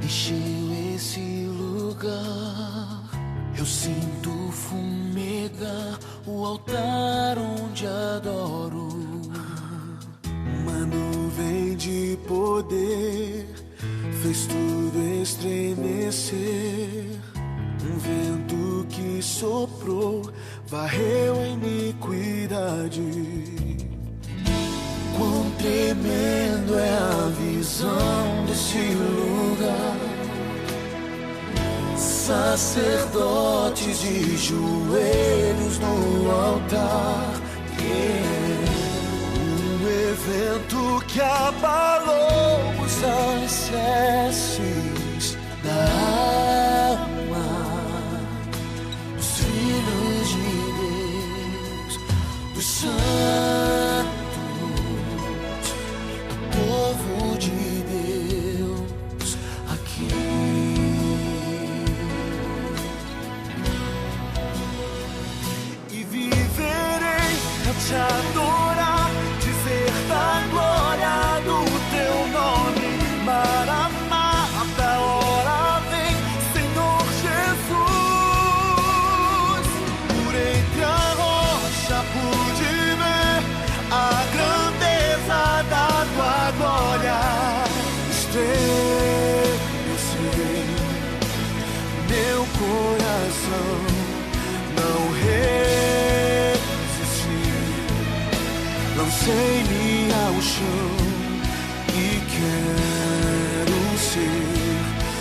encheu esse lugar. Eu sinto fumegar o altar onde adoro. Uma nuvem de poder fez tudo estremecer. Um vento que soprou varreu a iniquidade. Quão tremendo é a visão desse lugar. Sacerdotes de joelhos no altar. Um evento que abalou os alicerces da alma dos filhos de Deus, dos santos, do povo de Deus aqui. E viverei a te adorar, dizer da glória do teu nome. Maranata, hora vem, Senhor Jesus. Por entre a rocha pude ver a grandeza da tua glória. Estremecer meu coração, não resisti. Lancei-me ao chão e quero ser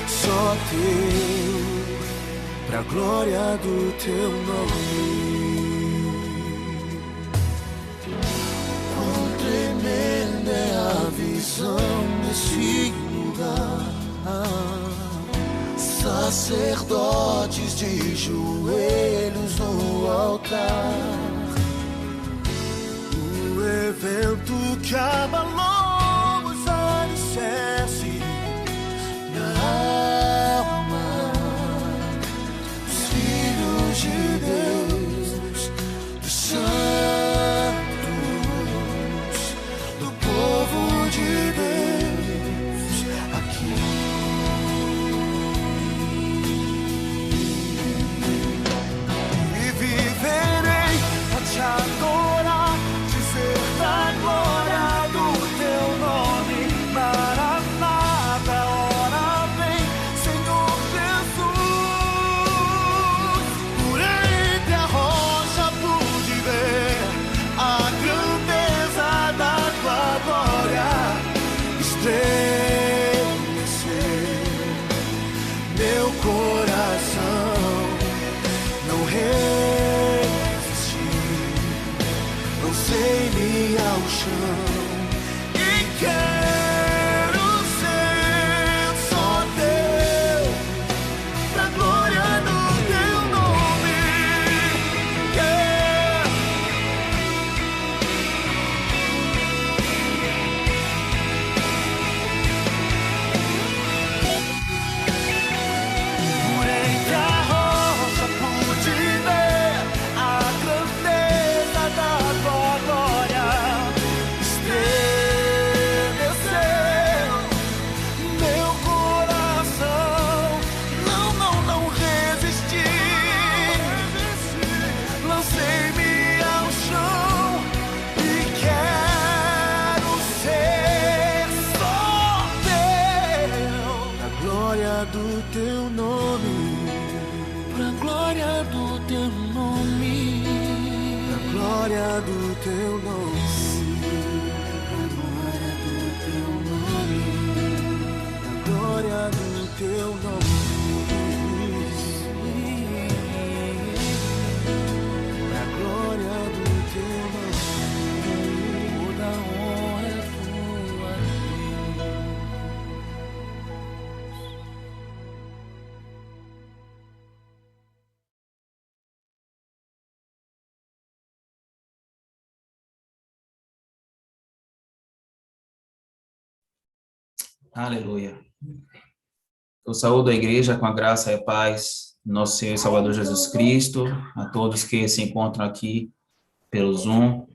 só teu, pra glória do teu nome. Quão tremenda é a visão desse lugar. Sacerdotes de joelhos no altar. O evento que abalou os alicerces da alma dos filhos de Deus, dos santos, do povo de Deus aqui. E viverei a te adorar, dizer da glória do teu nome. Maranata, hora vem, Senhor Jesus. Por entre a rocha pude ver a grandeza da tua glória. Estremecer meu coração, não resisti. Lancei-me ao chão e quero ser só teu, pra glória do teu nome. Por entre a rocha pude ver a grandeza da tua glória. Estremeceu meu coração, não resisti. Lancei-me ao chão e quero ser só teu, pra glória do teu nome, pra glória do teu nome, pra glória do teu nome, pra glória do teu nome, pra glória do teu nome, pra glória do teu nome. Toda honra é tua, Aleluia. Eu saúdo a igreja com a graça e a paz do nosso Senhor e Salvador Jesus Cristo, a todos que se encontram aqui pelo Zoom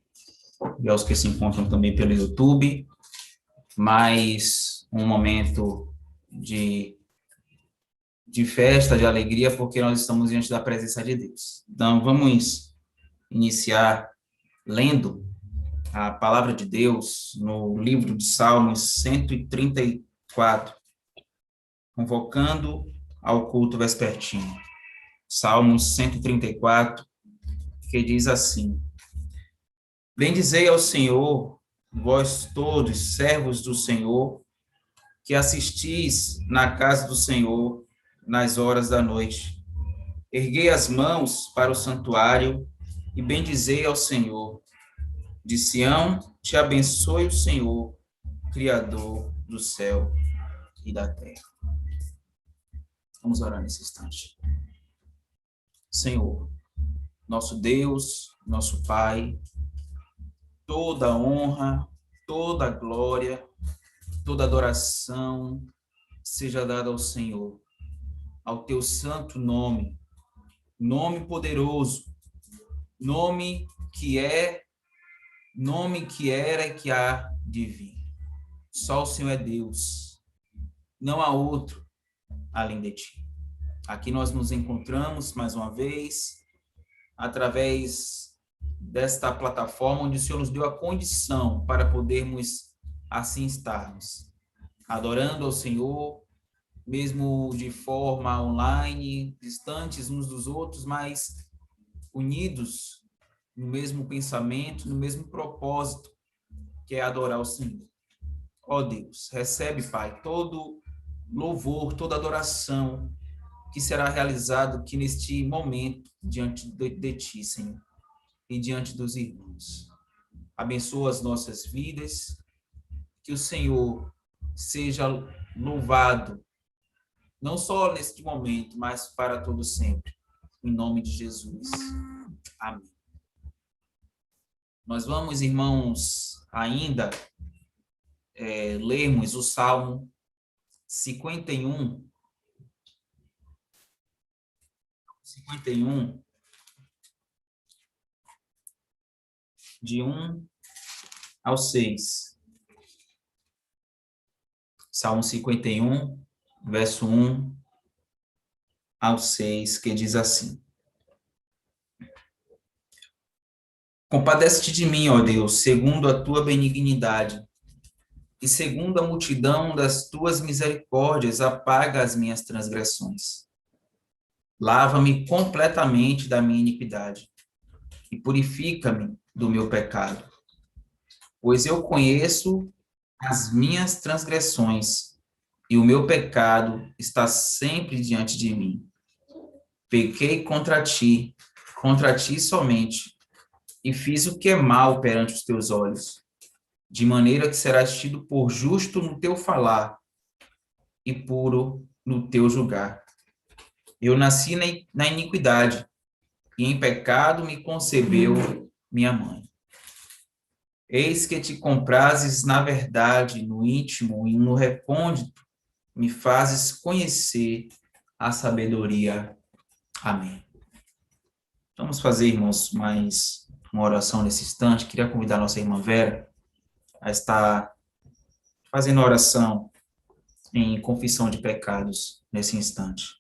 e aos que se encontram também pelo YouTube. Mais um momento de de festa, de alegria, porque nós estamos diante da presença de Deus. Então, vamos iniciar lendo a palavra de Deus no livro de Salmos 134, convocando ao culto vespertino. Salmos 134, que diz assim: Bendizei ao Senhor, vós todos, servos do Senhor, que assistis na casa do Senhor nas horas da noite. Erguei as mãos para o santuário e bendizei ao Senhor. De Sião te abençoe o Senhor, Criador do céu e da terra. Vamos orar nesse instante. Senhor, nosso Deus, nosso Pai, toda honra, toda glória, toda adoração seja dada ao Senhor, ao teu santo nome, nome poderoso, nome que é, nome que era e que há de vir. Só o Senhor é Deus, não há outro além de ti. Aqui nós nos encontramos mais uma vez, através desta plataforma onde o Senhor nos deu a condição para podermos assim estarmos, adorando ao Senhor, mesmo de forma online, distantes uns dos outros, mas unidos no mesmo pensamento, no mesmo propósito, que é adorar o Senhor. Ó Deus, recebe, Pai, todo louvor, toda adoração que será realizado aqui neste momento diante de Ti, Senhor, e diante dos irmãos. Abençoa as nossas vidas, que o Senhor seja louvado, não só neste momento, mas para todo sempre. Em nome de Jesus. Amém. Nós vamos, irmãos, ainda lermos o Salmo 51, de 1 ao 6. Salmo 51, verso 1 ao 6, que diz assim: Compadece-te de mim, ó Deus, segundo a tua benignidade, e segundo a multidão das tuas misericórdias, apaga as minhas transgressões. Lava-me completamente da minha iniquidade, e purifica-me do meu pecado. Pois eu conheço as minhas transgressões, e o meu pecado está sempre diante de mim. Pequei contra ti somente, e fiz o que é mal perante os teus olhos, de maneira que serás tido por justo no teu falar e puro no teu julgar. Eu nasci na iniquidade, e em pecado me concebeu minha mãe. Eis que te comprases na verdade, no íntimo e no recôndito, me fazes conhecer a sabedoria. Amém. Vamos fazer, irmãos, mais uma oração nesse instante. Queria convidar a nossa irmã Vera a estar fazendo oração em confissão de pecados nesse instante.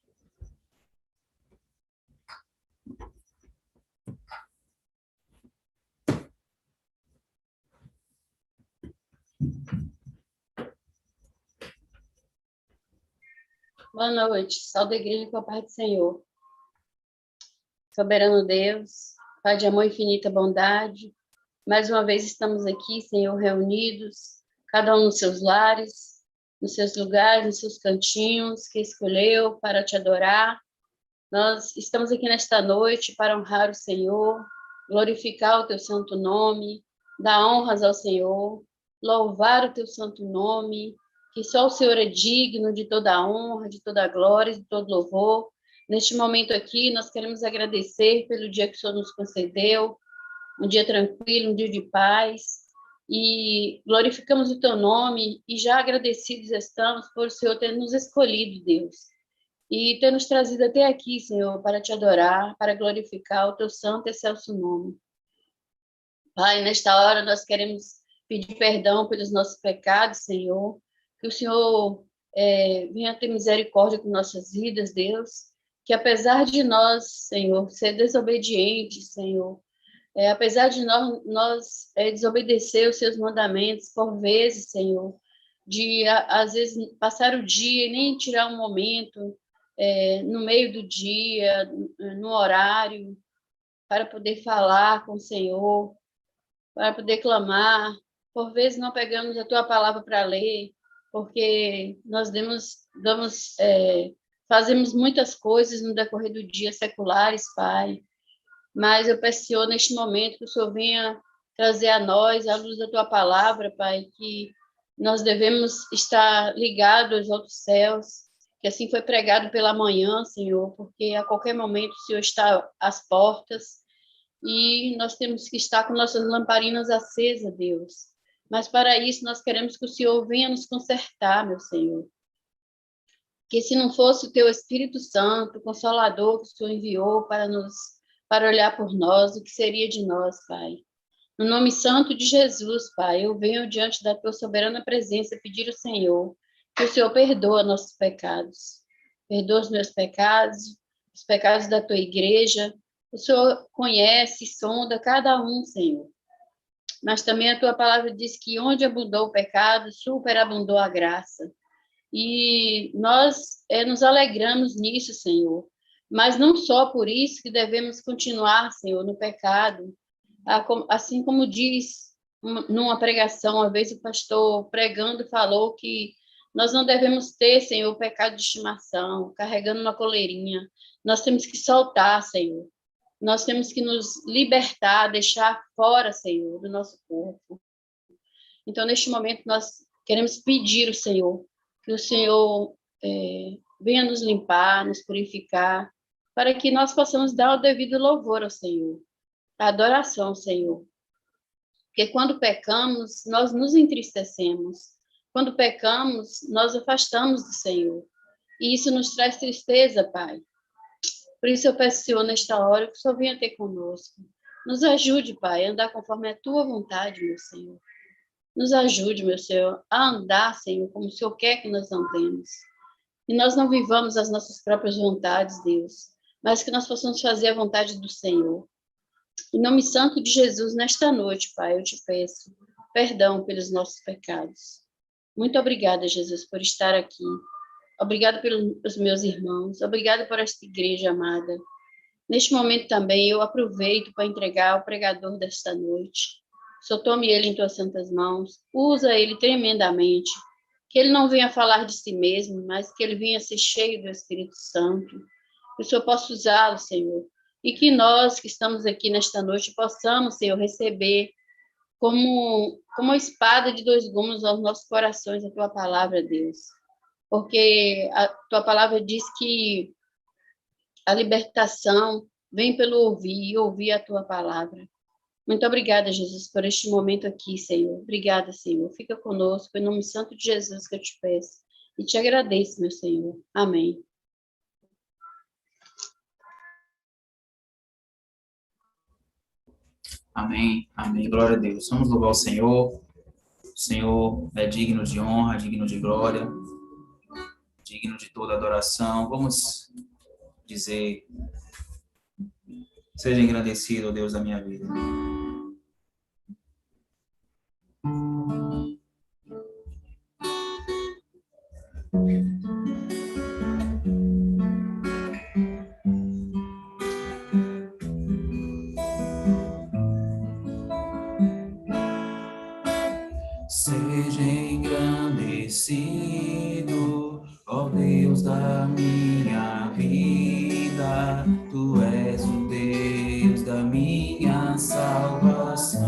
Boa noite, salve a igreja com a paz do Senhor. Soberano Deus, Pai de amor e infinita bondade, mais uma vez estamos aqui, Senhor, reunidos, cada um nos seus lares, nos seus lugares, nos seus cantinhos que escolheu para te adorar. Nós estamos aqui nesta noite para honrar o Senhor, glorificar o teu santo nome, dar honras ao Senhor, louvar o teu santo nome, que só o Senhor é digno de toda a honra, de toda a glória, de todo louvor. Neste momento aqui, nós queremos agradecer pelo dia que o Senhor nos concedeu, um dia tranquilo, um dia de paz, e glorificamos o teu nome, e já agradecidos estamos por o Senhor ter nos escolhido, Deus, e ter nos trazido até aqui, Senhor, para te adorar, para glorificar o teu santo e excelso nome. Pai, nesta hora nós queremos pedir perdão pelos nossos pecados, Senhor, que o Senhor venha ter misericórdia com nossas vidas, Deus, que apesar de nós, Senhor, ser desobedientes, Senhor, apesar de nós desobedecer os seus mandamentos, por vezes, Senhor, de, às vezes, passar o dia e nem tirar um momento no meio do dia, no horário, para poder falar com o Senhor, para poder clamar. Por vezes não pegamos a Tua palavra para ler, porque nós fazemos muitas coisas no decorrer do dia seculares, Pai. Mas eu peço, Senhor, neste momento, que o Senhor venha trazer a nós a luz da Tua palavra, Pai, que nós devemos estar ligados aos outros céus, que assim foi pregado pela manhã, Senhor, porque a qualquer momento o Senhor está às portas e nós temos que estar com nossas lamparinas acesas, Deus. Mas para isso nós queremos que o Senhor venha nos consertar, meu Senhor. Que se não fosse o Teu Espírito Santo, o Consolador que o Senhor enviou para olhar por nós, o que seria de nós, Pai? No nome santo de Jesus, Pai, eu venho diante da Tua soberana presença pedir ao Senhor que o Senhor perdoa nossos pecados. Perdoa os meus pecados, os pecados da Tua igreja. O Senhor conhece e sonda cada um, Senhor. Mas também a Tua palavra diz que onde abundou o pecado, superabundou a graça. E nós nos alegramos nisso, Senhor. Mas não só por isso que devemos continuar, Senhor, no pecado. Assim como diz numa pregação, uma vez o pastor pregando falou que nós não devemos ter, Senhor, o pecado de estimação, carregando uma coleirinha. Nós temos que soltar, Senhor. Nós temos que nos libertar, deixar fora, Senhor, do nosso corpo. Então, neste momento, nós queremos pedir ao Senhor que o Senhor venha nos limpar, nos purificar, para que nós possamos dar o devido louvor ao Senhor, a adoração ao Senhor. Porque quando pecamos, nós nos entristecemos. Quando pecamos, nós afastamos do Senhor. E isso nos traz tristeza, Pai. Por isso eu peço, Senhor, nesta hora, que o Senhor venha ter conosco. Nos ajude, Pai, a andar conforme a Tua vontade, meu Senhor. Nos ajude, meu Senhor, a andar, Senhor, como o Senhor quer que nós andemos. E nós não vivamos as nossas próprias vontades, Deus, mas que nós possamos fazer a vontade do Senhor. Em nome santo de Jesus, nesta noite, Pai, eu te peço perdão pelos nossos pecados. Muito obrigada, Jesus, por estar aqui. Obrigada pelos meus irmãos. Obrigada por esta igreja amada. Neste momento também eu aproveito para entregar ao pregador desta noite. Só tome ele em Tuas santas mãos. Usa ele tremendamente. Que ele não venha falar de si mesmo, mas que ele venha ser cheio do Espírito Santo. Que o Senhor possa usá-lo, Senhor. E que nós que estamos aqui nesta noite possamos, Senhor, receber como uma espada de dois gumes aos nossos corações a Tua palavra, Deus. Porque a Tua palavra diz que a libertação vem pelo ouvir e ouvir a Tua palavra. Muito obrigada, Jesus, por este momento aqui, Senhor. Obrigada, Senhor. Fica conosco, em nome santo de Jesus que eu te peço. E te agradeço, meu Senhor. Amém. Amém, amém, glória a Deus. Vamos louvar o Senhor. O Senhor é digno de honra, digno de glória, digno de toda adoração. Vamos dizer, seja engrandecido, ó Deus da minha vida. Seja engrandecido, ó Deus da minha vida, Tu és o Deus da minha salvação.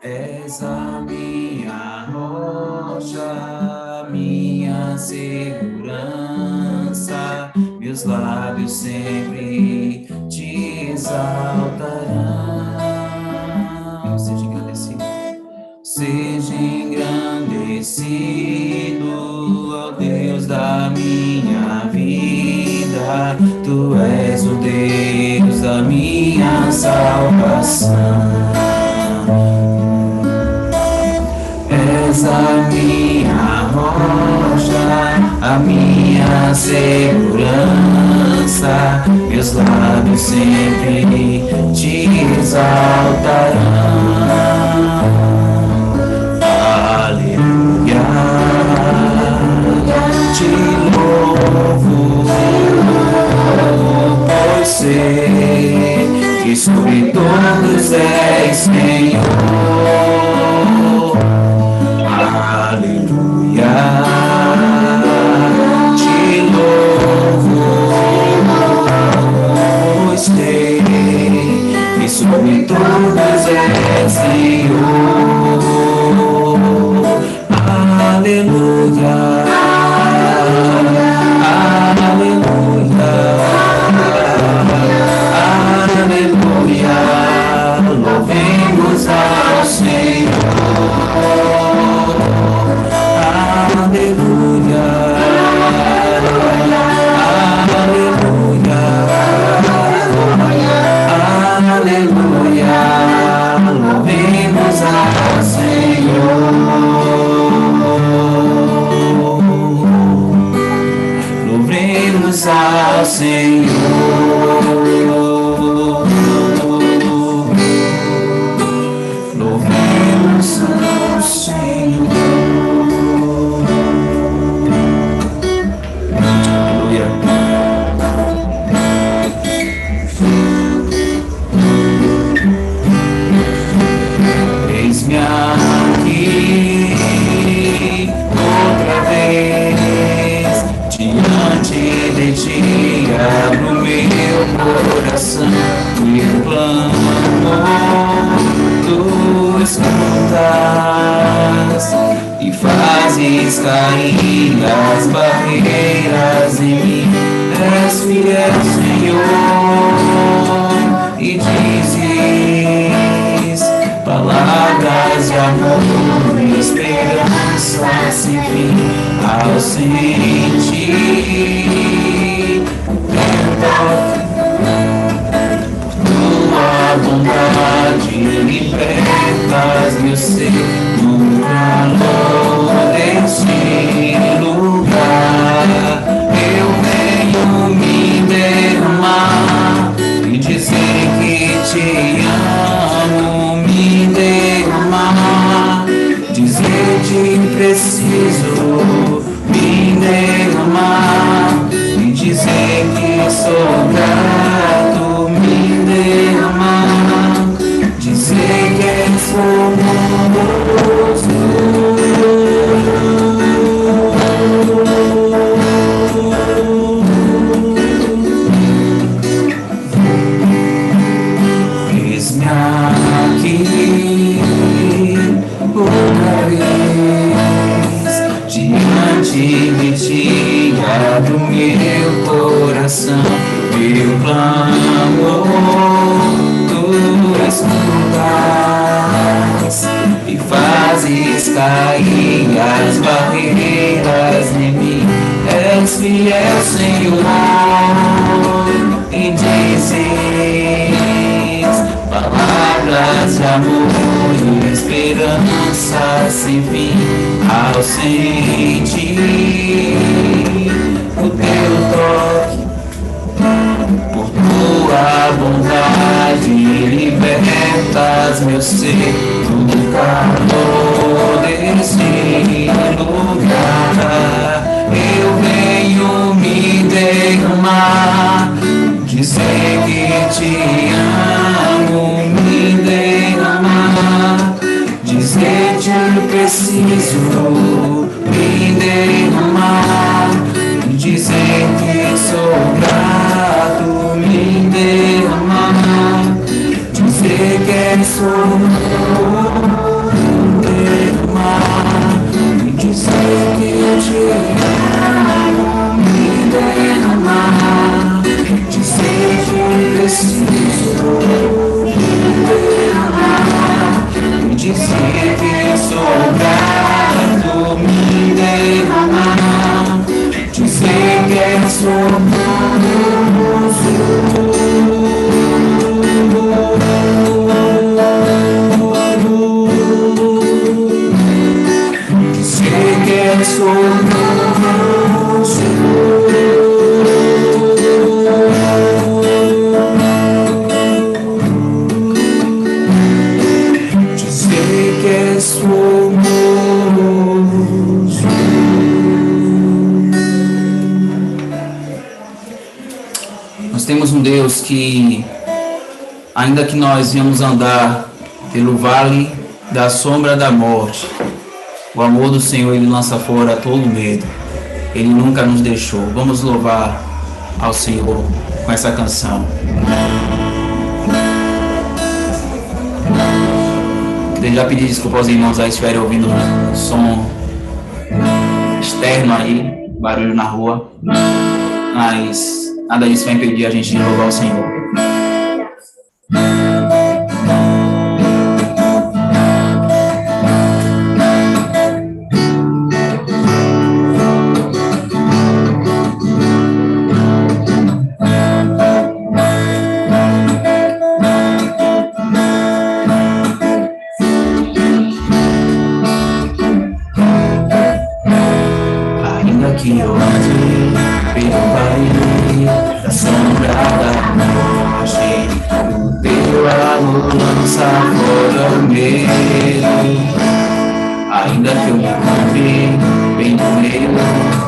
És a minha rocha, minha segurança, meus lábios sempre te exaltarão. Seja engrandecido, ó Deus da minha vida, Tu és o Deus da minha salvação. És és a minha rocha, a minha segurança, meus lábios sempre te exaltarão. Aleluia, te louvo, pois sei que sobre todos és Senhor. Aleluia, te louvo, pois sei que sobre todos és Senhor. Aleluia, aleluia, aleluia, louvemos ao Senhor. Aleluia, aleluia, aleluia, louvemos ao Senhor. Louvemos ao Senhor. Louvemos ao Senhor. Aleluia. Eis-me aqui outra vez diante de ti, abro meu coração e clamo, tu escutas e fazes cair as barreiras em mim. És fiel, Senhor, e dizes palavras de amor e esperança sem fim. Ao sentir teu toque, tua bondade libertas meu ser no calor deste lugar. Eu venho me derramar e dizer que te amo, me derramar, dizer te preciso, me derramar e dizer que sou grato, me derramar, dizer que és famoso. Eis-me aqui outra vez diante de ti, abro meu coração, meu clamor, tu escutas e fazes cair as barreiras em mim. És fiel, Senhor, e dizes palavras de amor e esperança sem fim. Ao sentir o teu toque, por tua bondade libertas meu ser do calor deste lugar. Eu venho me derramar, dizer que te amo, me derramar, dizer te preciso, me derramar, dizer que sou grato, me derramar, dizer que sou derramar, dizer que te amo, me derramar, dizer que preciso, me derramar, dizer que sou grato, me derramar, dizer que sou somos dizer que somos. Nós temos um Deus que, ainda que nós venhamos andar pelo vale da sombra da morte, o amor do Senhor, Ele lança fora todo medo. Ele nunca nos deixou. Vamos louvar ao Senhor com essa canção. Queria já pedir desculpa aos irmãos aí se estiverem ouvindo um som externo aí, barulho na rua, mas nada disso vai impedir a gente de louvar o Senhor. Que eu ande pelo vale da sombra da morte, o teu amor lança fora o medo. Ainda que eu me encontre bem no meio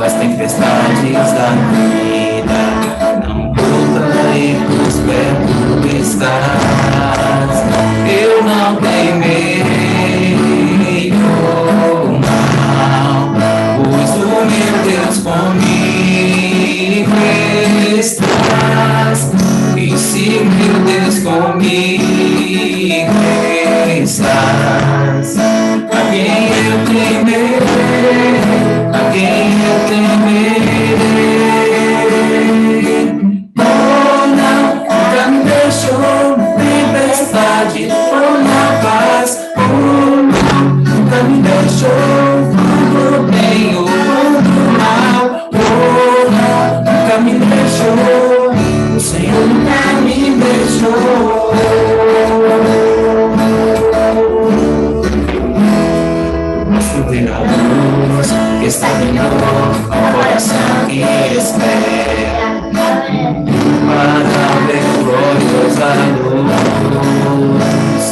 das tempestades da vida, não voltarei, pois perto estás. Eu não temerei o mal, pois o meu Deus comigo estás. E se o meu Deus comigo estás, a quem eu temerei, a quem eu temerei. Oh não, nunca me deixou na tempestade ou na paz. Oh não, nunca me deixou quando bem ou quando mal. Oh não, nunca me deixou, o Senhor nunca me deixou. Ver a luz que está vindo ao coração que espera, para ver gloriosa luz.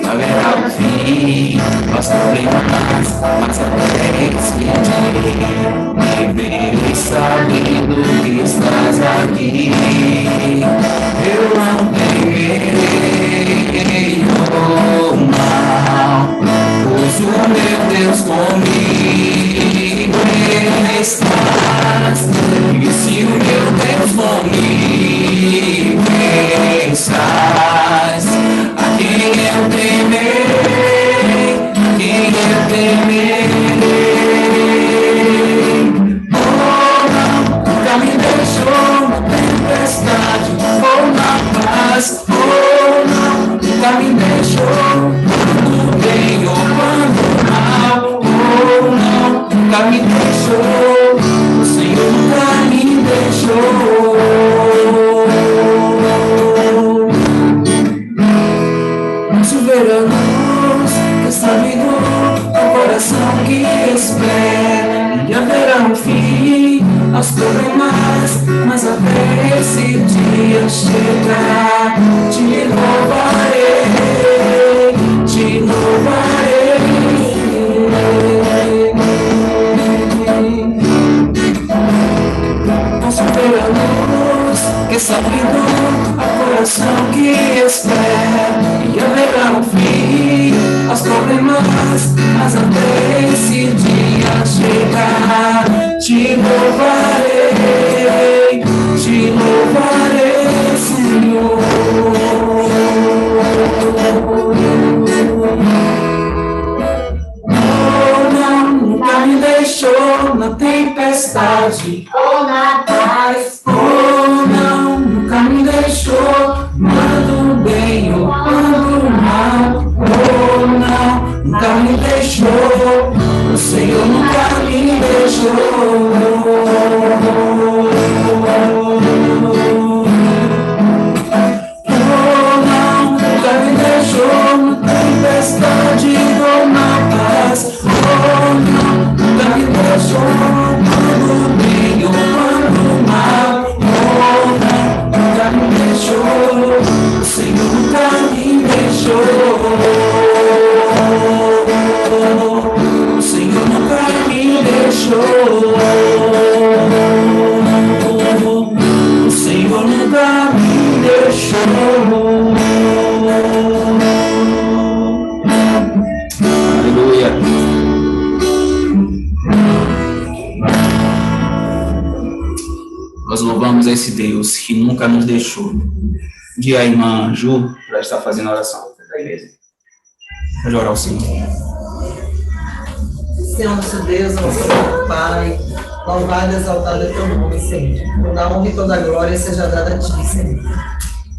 Haverá o fim aos problemas, mas até esse dia viver sabendo que estás aqui. Eu não temerei o mal, pois o meu Deus comigo estás. E se o meu Deus comigo estás, a quem eu temerei, a quem eu temerei. Oh não, nunca me deixou na tempestade ou na paz. Oh não, nunca me deixou quando bem ou quando mal. Oh não, nunca me deixou, o Senhor nunca me deixou. Vamos ver a luz que está vindo ao coração que espera, e haverá um fim aos problemas, mas até esse dia chegar, te louvarei, te louvarei. Posso ver a luz que está vindo ao coração que espera, e haverá um fim aos problemas, mas até esse dia chegar, te louvarei, Senhor. Oh não, nunca me deixou na tempestade ou na paz. Oh não, nunca me deixou quando bem ou quando mal. Oh não, nunca me deixou, o Senhor nunca me deixou. Oh não, nunca me deixou na tempestade ou na paz. Oh não, nunca me deixou louvamos esse Deus que nunca nos deixou. E a irmã Ju já está fazendo a oração da igreja. Pode orar ao Senhor. Senhor nosso Deus, nosso Pai, louvado e exaltado é teu nome, Senhor. Toda a honra e toda a glória seja dada a ti, Senhor.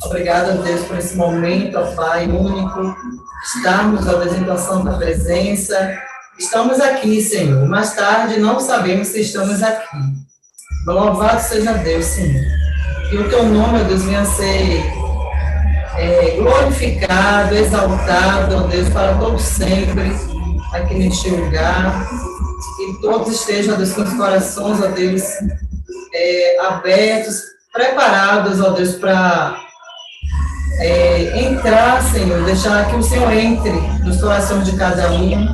Obrigado, Deus, por esse momento, ó Pai, único. Estarmos, ó Deus, em tua santa presença. Estamos aqui, Senhor. Mais tarde não sabemos se estamos aqui. Louvado seja Deus, Senhor. Que o teu nome, ó Deus, venha a ser glorificado, exaltado, ó Deus, para todos sempre, aqui neste lugar. Que todos estejam, ó Deus, com os corações, ó Deus, abertos, preparados, ó Deus, para entrar, Senhor, deixar que o Senhor entre nos corações de cada um,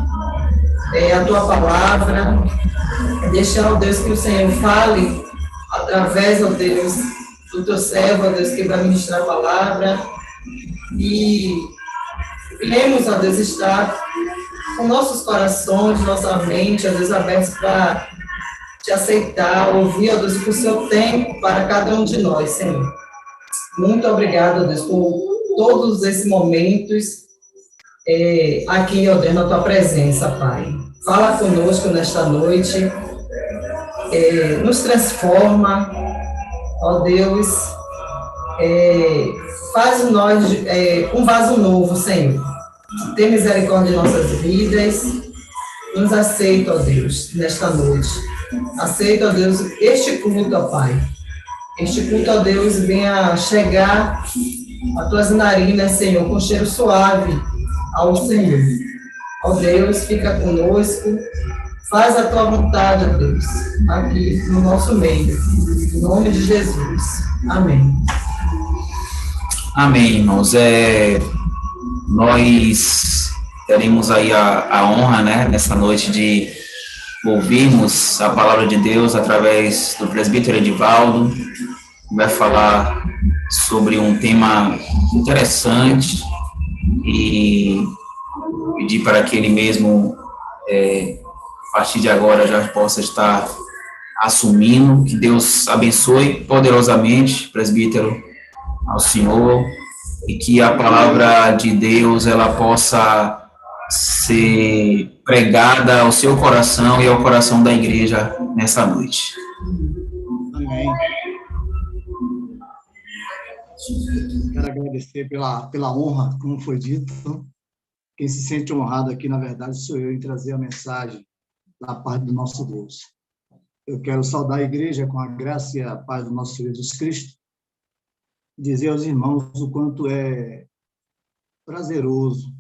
a tua palavra, deixar, ó Deus, que o Senhor fale através, ó Deus, do teu servo, ó Deus, que vai ministrar a palavra, e queremos, ó Deus, estar com nossos corações, nossa mente, ó Deus, abertos para te aceitar, ouvir, ó Deus, o que o Senhor tem para cada um de nós, Senhor. Muito obrigado, Deus, por todos esses momentos aqui, ó Deus, na tua presença, Pai. Fala conosco nesta noite, nos transforma, ó Deus, faz nós um vaso novo, Senhor. Tem misericórdia de nossas vidas, nos aceita, ó Deus, nesta noite. Aceita, ó Deus, este culto, ó Pai. Este culto, ó Deus, venha chegar a tuas narinas, Senhor, com cheiro suave ao Senhor. Ó Deus, fica conosco, faz a tua vontade, ó Deus, aqui no nosso meio. Em nome de Jesus. Amém. Amém, irmãos. Nós teremos aí a honra, né, nessa noite de ouvirmos a palavra de Deus através do presbítero Edivaldo, que vai falar sobre um tema interessante e pedir para que ele mesmo, a partir de agora, já possa estar assumindo. Que Deus abençoe poderosamente, presbítero, ao Senhor, e que a palavra de Deus ela possa ser pregada ao seu coração e ao coração da igreja nessa noite. Amém. Quero agradecer pela honra, como foi dito. Quem se sente honrado aqui, na verdade, sou eu em trazer a mensagem da parte do nosso Deus. Eu quero saudar a igreja com a graça e a paz do nosso Senhor Jesus Cristo, dizer aos irmãos o quanto é prazeroso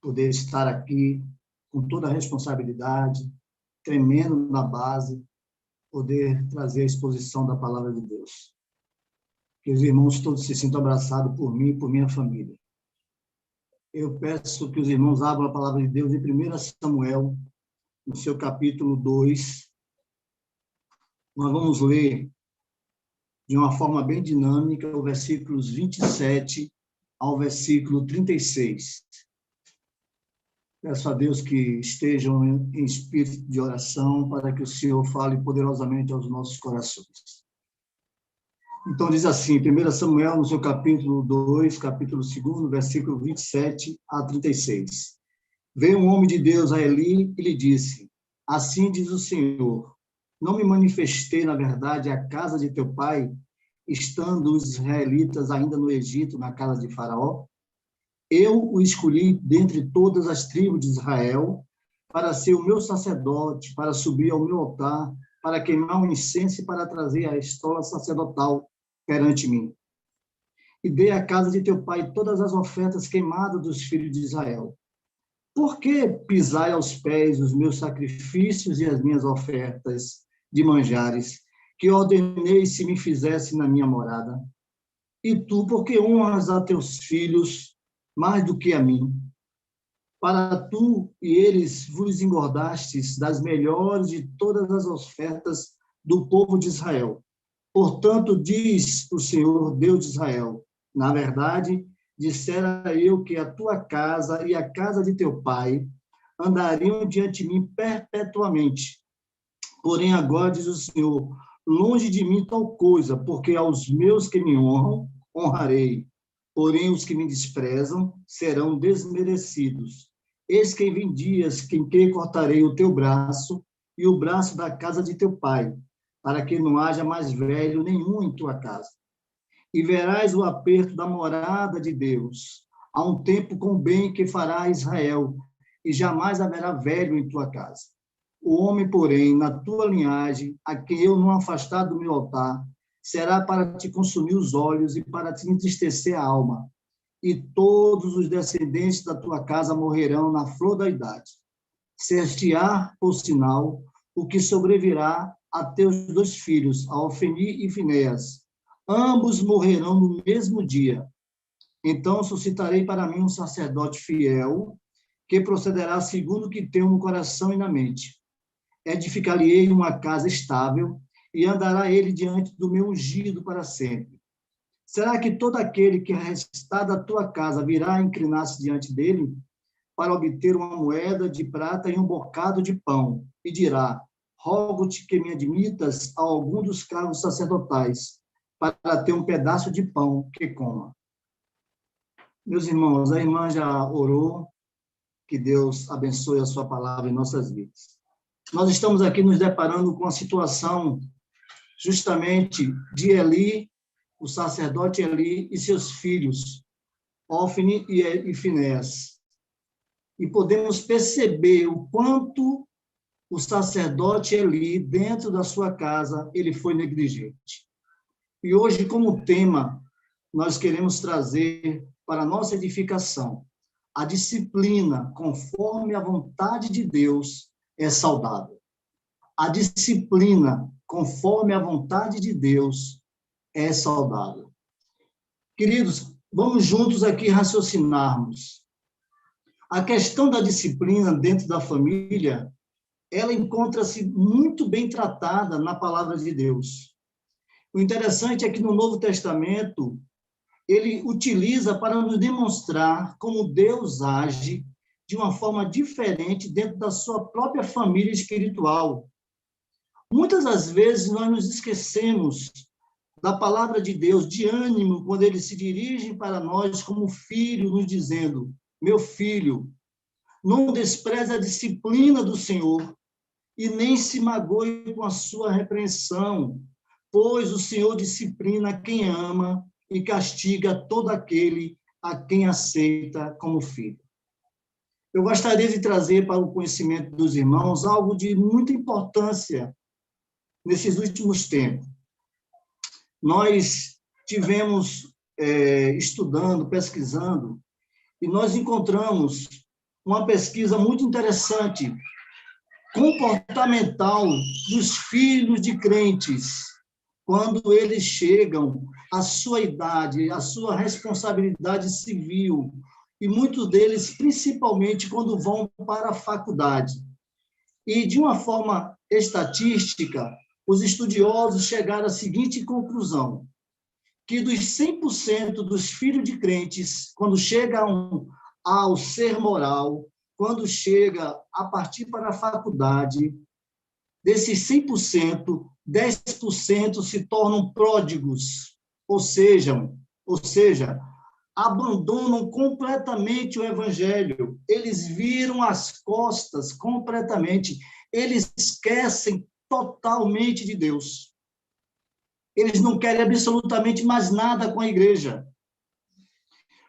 poder estar aqui com toda a responsabilidade, tremendo na base, poder trazer a exposição da palavra de Deus. Que os irmãos todos se sintam abraçados por mim e por minha família. Eu peço que os irmãos abram a palavra de Deus em 1 Samuel, no seu capítulo 2. Nós vamos ler de uma forma bem dinâmica, o versículos 27 ao versículo 36. Peço a Deus que estejam em espírito de oração para que o Senhor fale poderosamente aos nossos corações. Então, diz assim, 1 Samuel, no seu capítulo 2, capítulo 2, versículo 27 a 36. Veio um homem de Deus a Eli e lhe disse, assim diz o Senhor, não me manifestei, na verdade, à casa de teu pai, estando os israelitas ainda no Egito, na casa de Faraó? Eu o escolhi dentre todas as tribos de Israel para ser o meu sacerdote, para subir ao meu altar, para queimar um incenso e para trazer a estola sacerdotal perante mim. E dei à casa de teu pai todas as ofertas queimadas dos filhos de Israel. Por que pisai aos pés os meus sacrifícios e as minhas ofertas de manjares, que ordenei se me fizesse na minha morada? E tu, por que honras a teus filhos mais do que a mim? Para tu e eles vos engordastes das melhores de todas as ofertas do povo de Israel. Portanto, diz o Senhor, Deus de Israel, na verdade, dissera eu que a tua casa e a casa de teu pai andariam diante de mim perpetuamente. Porém, agora, diz o Senhor, longe de mim tal coisa, porque aos meus que me honram, honrarei. Porém, os que me desprezam serão desmerecidos. Eis que vem dias em que cortarei o teu braço e o braço da casa de teu pai, para que não haja mais velho nenhum em tua casa. E verás o aperto da morada de Deus. Há um tempo com bem que fará Israel, e jamais haverá velho em tua casa. O homem, porém, na tua linhagem, a quem eu não afastar do meu altar, será para te consumir os olhos e para te entristecer a alma. E todos os descendentes da tua casa morrerão na flor da idade. Ser-te-á, por sinal, o que sobrevirá a teus 2 filhos, a Ofni e Finéias. Ambos morrerão no mesmo dia. Então suscitarei para mim um sacerdote fiel, que procederá segundo o que tenho no coração e na mente. Edificar-lhe-ei uma casa estável, e andará ele diante do meu ungido para sempre. Será que todo aquele que restar da tua casa virá inclinar-se diante dele, para obter uma moeda de prata e um bocado de pão, e dirá: rogo-te que me admitas a algum dos cargos sacerdotais, para ter um pedaço de pão que coma? Meus irmãos, a irmã já orou, que Deus abençoe a sua palavra em nossas vidas. Nós estamos aqui nos deparando com a situação justamente de Eli, o sacerdote Eli e seus filhos, Ofni e Finéias. E podemos perceber o quanto o sacerdote Eli, dentro da sua casa, ele foi negligente. E hoje, como tema, nós queremos trazer para a nossa edificação: a disciplina conforme a vontade de Deus é saudável. A disciplina conforme a vontade de Deus é saudável. Queridos, vamos juntos aqui raciocinarmos. A questão da disciplina dentro da família, ela encontra-se muito bem tratada na palavra de Deus. O interessante é que no Novo Testamento, ele utiliza para nos demonstrar como Deus age de uma forma diferente dentro da sua própria família espiritual. Muitas das vezes nós nos esquecemos da palavra de Deus, de ânimo, quando ele se dirige para nós como filho, nos dizendo: meu filho, não despreze a disciplina do Senhor e nem se magoe com a sua repreensão, pois o Senhor disciplina quem ama e castiga todo aquele a quem aceita como filho. Eu gostaria de trazer para o conhecimento dos irmãos algo de muita importância nesses últimos tempos. Nós tivemos estudando, pesquisando, e nós encontramos uma pesquisa muito interessante, comportamental dos filhos de crentes, quando eles chegam à sua idade, à sua responsabilidade civil, e muitos deles, principalmente, quando vão para a faculdade. E, de uma forma estatística, os estudiosos chegaram à seguinte conclusão: que dos 100% dos filhos de crentes, quando chegam ao ser moral, quando chega a partir para a faculdade, desses 100%, 10% se tornam pródigos, ou seja, abandonam completamente o evangelho, eles viram as costas completamente, eles esquecem totalmente de Deus. Eles não querem absolutamente mais nada com a igreja.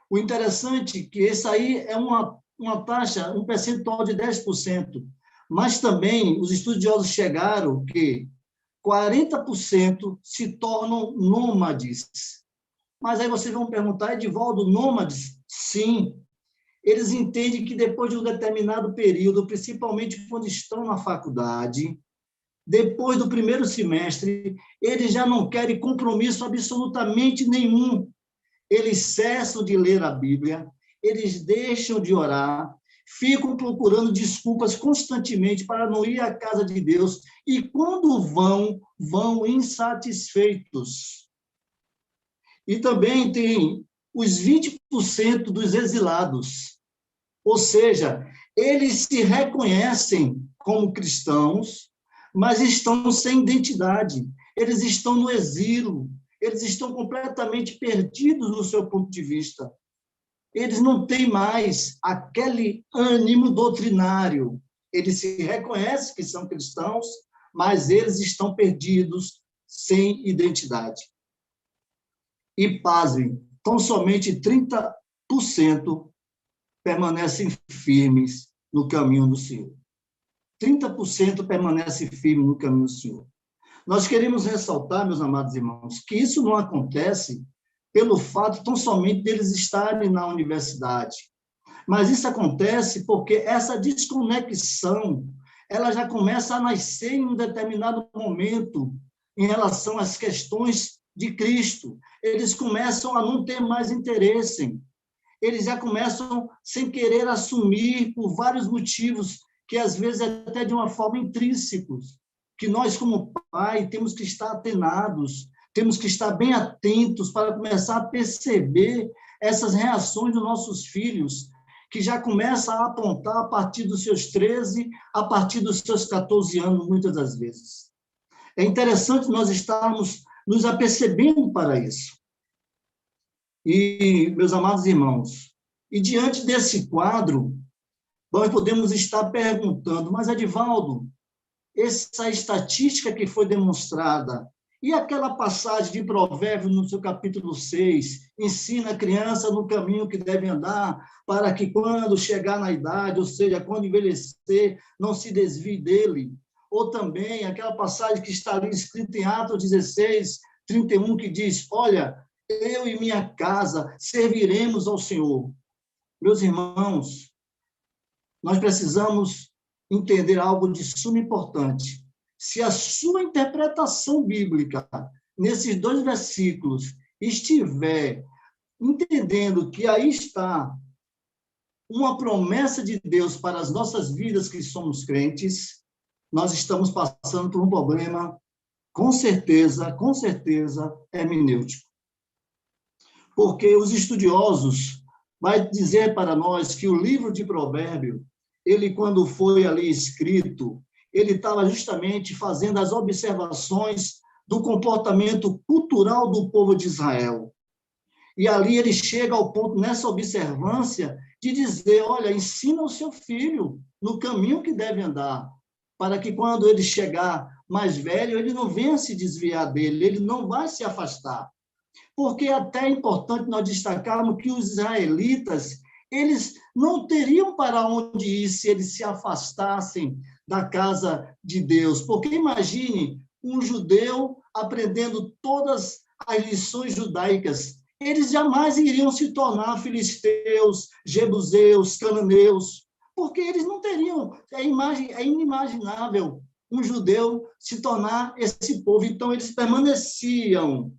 O interessante é que esse aí é uma taxa, um percentual de 10%, mas também os estudiosos chegaram que 40% se tornam nômades. Mas aí vocês vão perguntar: Edivaldo, nômades? Sim. Eles entendem que depois de um determinado período, principalmente quando estão na faculdade, depois do primeiro semestre, eles já não querem compromisso absolutamente nenhum. Eles cessam de ler a Bíblia, eles deixam de orar, ficam procurando desculpas constantemente para não ir à casa de Deus, e quando vão insatisfeitos. E também tem os 20% dos exilados, ou seja, eles se reconhecem como cristãos, mas estão sem identidade. eles estão no exílio, eles estão completamente perdidos no seu ponto de vista. Eles não têm mais aquele ânimo doutrinário. Eles se reconhecem que são cristãos, mas eles estão perdidos, sem identidade. E, pasmem, tão somente 30% permanecem firmes no caminho do Senhor. 30% permanecem firmes no caminho do Senhor. Nós queremos ressaltar, meus amados irmãos, que isso não acontece pelo fato tão somente deles estarem na universidade. Mas isso acontece porque essa desconexão, ela já começa a nascer em um determinado momento em relação às questões de Cristo. Eles começam a não ter mais interesse. Eles já começam sem querer assumir por vários motivos, que às vezes é até de uma forma intrínseca, que nós, como pai, temos que estar atenados, temos que estar bem atentos para começar a perceber essas reações dos nossos filhos, que já começam a apontar a partir dos seus 13, a partir dos seus 14 anos, muitas das vezes. É interessante nós estarmos nos apercebendo para isso. E, meus amados irmãos, e diante desse quadro, nós podemos estar perguntando, mas, Edivaldo, essa estatística que foi demonstrada, e aquela passagem de Provérbios, no seu capítulo 6, ensina a criança no caminho que deve andar, para que quando chegar na idade, ou seja, quando envelhecer, não se desvie dele. Ou também aquela passagem que está ali escrita em Atos 16, 31, que diz, olha, eu e minha casa serviremos ao Senhor. Meus irmãos, nós precisamos entender algo de suma importância. Se a sua interpretação bíblica, nesses 2 versículos, estiver entendendo que aí está uma promessa de Deus para as nossas vidas que somos crentes, nós estamos passando por um problema, com certeza, hermenêutico. Porque os estudiosos vão dizer para nós que o livro de Provérbios, ele, quando foi ali escrito, ele estava justamente fazendo as observações do comportamento cultural do povo de Israel. E ali ele chega ao ponto, nessa observância, de dizer, olha, ensina o seu filho no caminho que deve andar, para que quando ele chegar mais velho, ele não venha se desviar dele, ele não vai se afastar. Porque até é importante nós destacarmos que os israelitas, eles não teriam para onde ir se eles se afastassem da casa de Deus. Porque imagine um judeu aprendendo todas as lições judaicas. Eles jamais iriam se tornar filisteus, jebuseus, cananeus, porque eles não teriam, é inimaginável um judeu se tornar esse povo. Então, eles permaneciam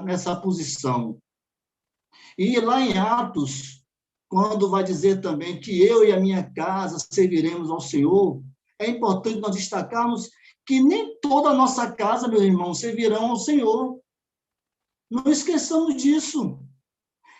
nessa posição. E lá em Atos, quando vai dizer também que eu e a minha casa serviremos ao Senhor, é importante nós destacarmos que nem toda a nossa casa, meus irmãos, servirão ao Senhor. Não esqueçamos disso.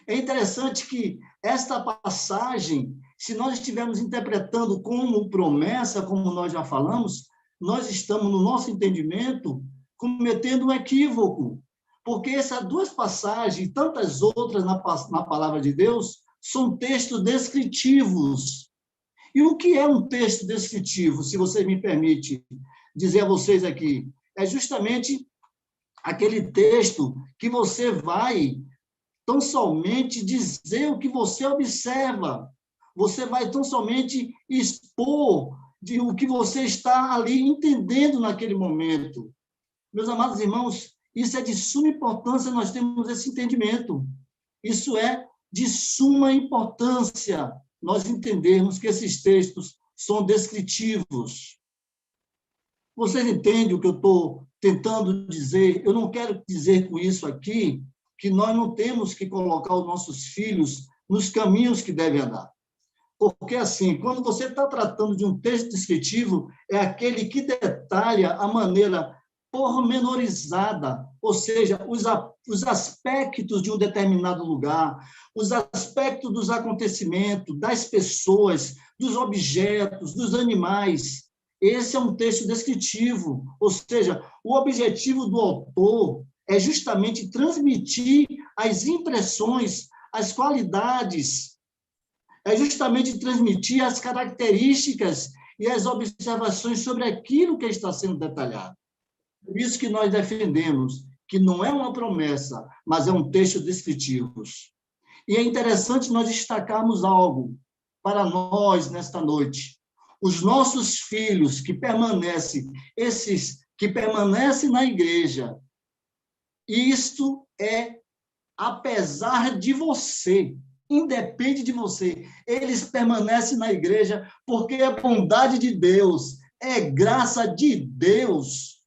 É interessante que esta passagem, se nós estivermos interpretando como promessa, como nós já falamos, nós estamos, no nosso entendimento, cometendo um equívoco, porque essas 2 passagens e tantas outras na palavra de Deus são textos descritivos. E o que é um texto descritivo, se você me permite dizer a vocês aqui? É justamente aquele texto que você vai tão somente dizer o que você observa. Você vai tão somente expor o que você está ali entendendo naquele momento. Meus amados irmãos, isso é de suma importância, nós temos esse entendimento. Isso é de suma importância, nós entendermos que esses textos são descritivos. Vocês entendem o que eu estou tentando dizer? Eu não quero dizer com isso aqui que nós não temos que colocar os nossos filhos nos caminhos que devem andar. Porque, assim, quando você está tratando de um texto descritivo, é aquele que detalha a maneira pormenorizada, ou seja, os aspectos de um determinado lugar, os aspectos dos acontecimentos, das pessoas, dos objetos, dos animais. Esse é um texto descritivo, ou seja, o objetivo do autor é justamente transmitir as impressões, as qualidades, é justamente transmitir as características e as observações sobre aquilo que está sendo detalhado. Por isso que nós defendemos que não é uma promessa, mas é um texto descritivo. E é interessante nós destacarmos algo para nós nesta noite. Os nossos filhos que permanecem, esses que permanecem na igreja, isto é apesar de você, independe de você, eles permanecem na igreja porque é bondade de Deus, é graça de Deus,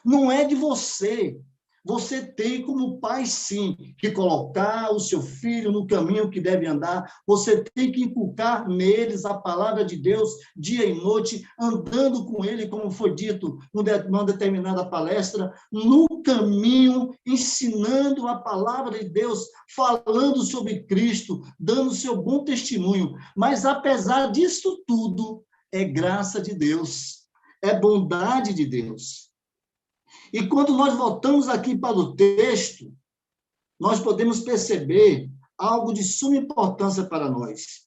não é de você. Você tem como pai, sim, que colocar o seu filho no caminho que deve andar, você tem que inculcar neles a palavra de Deus dia e noite, andando com ele, como foi dito numa determinada palestra, no caminho, ensinando a palavra de Deus, falando sobre Cristo, dando seu bom testemunho. Mas, apesar disso tudo, é graça de Deus, é bondade de Deus. E quando nós voltamos aqui para o texto, nós podemos perceber algo de suma importância para nós,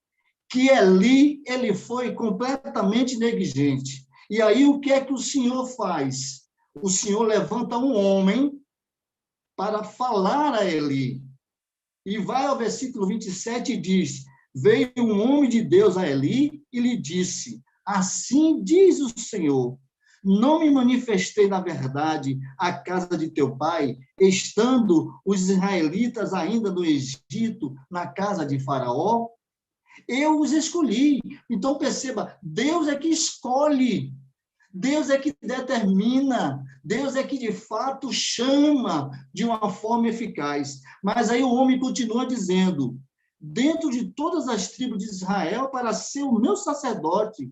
que Eli, ele foi completamente negligente. E aí, o que é que o Senhor faz? O Senhor levanta um homem para falar a Eli. E vai ao versículo 27 e diz, veio um homem de Deus a Eli e lhe disse, assim diz o Senhor, não me manifestei, na verdade, à casa de teu pai, estando os israelitas ainda no Egito, na casa de Faraó? Eu os escolhi. Então, perceba, Deus é que escolhe, Deus é que determina, Deus é que, de fato, chama de uma forma eficaz. Mas aí o homem continua dizendo, dentro de todas as tribos de Israel, para ser o meu sacerdote.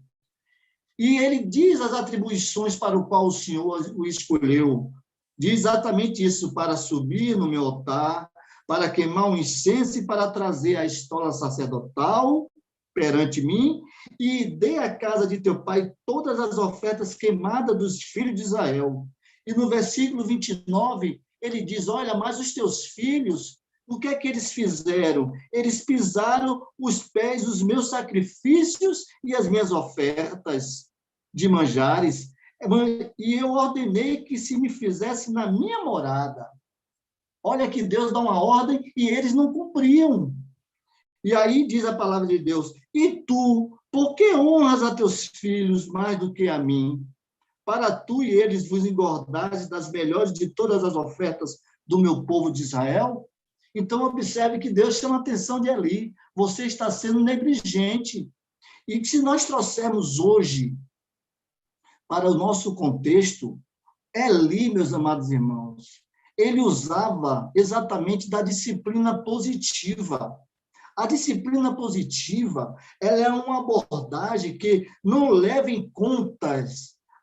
E ele diz as atribuições para o qual o Senhor o escolheu. Diz exatamente isso, para subir no meu altar, para queimar um incenso e para trazer a estola sacerdotal perante mim, e dei à casa de teu pai todas as ofertas queimadas dos filhos de Israel. E no versículo 29, ele diz, olha, mas os teus filhos, o que é que eles fizeram? Eles pisaram os pés dos meus sacrifícios e as minhas ofertas de manjares, e eu ordenei que se me fizesse na minha morada. Olha que Deus dá uma ordem e eles não cumpriam. E aí diz a palavra de Deus, e tu, por que honras a teus filhos mais do que a mim? Para tu e eles vos engordares das melhores de todas as ofertas do meu povo de Israel? Então, observe que Deus chama a atenção de Eli. Você está sendo negligente. E se nós trouxermos hoje para o nosso contexto, Eli, meus amados irmãos, ele usava exatamente da disciplina positiva. A disciplina positiva, ela é uma abordagem que não leva em conta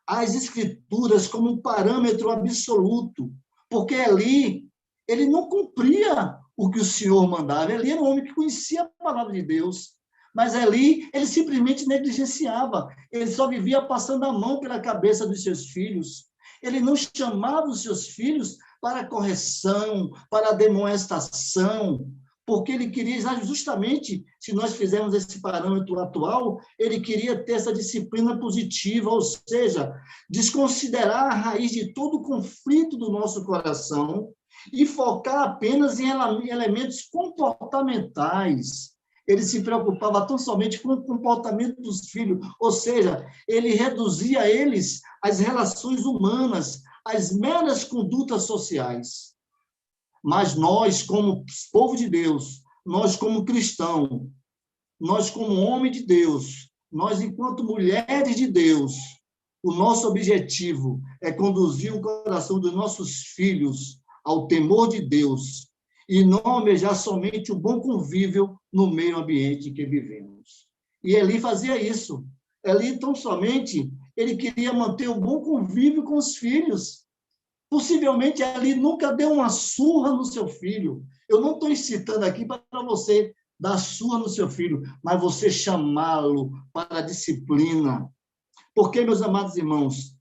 as escrituras como um parâmetro absoluto, porque Eli, ele não cumpria o que o Senhor mandava. Eli era um homem que conhecia a palavra de Deus, mas Eli, ele simplesmente negligenciava, ele só vivia passando a mão pela cabeça dos seus filhos, ele não chamava os seus filhos para correção, para demonstração, porque ele queria, justamente, se nós fizermos esse parâmetro atual, ele queria ter essa disciplina positiva, ou seja, desconsiderar a raiz de todo o conflito do nosso coração e focar apenas em elementos comportamentais. Ele se preocupava tão somente com o comportamento dos filhos, ou seja, ele reduzia eles às relações humanas, às meras condutas sociais. Mas nós, como povo de Deus, nós como cristão, nós como homem de Deus, nós enquanto mulheres de Deus, o nosso objetivo é conduzir o coração dos nossos filhos ao temor de Deus e não almejar somente o bom convívio no meio ambiente em que vivemos. E Eli fazia isso. Eli, tão somente, ele queria manter o bom convívio com os filhos. Possivelmente, Eli nunca deu uma surra no seu filho. Eu não estou incitando aqui para você dar surra no seu filho, mas você chamá-lo para a disciplina, Porque, meus amados irmãos,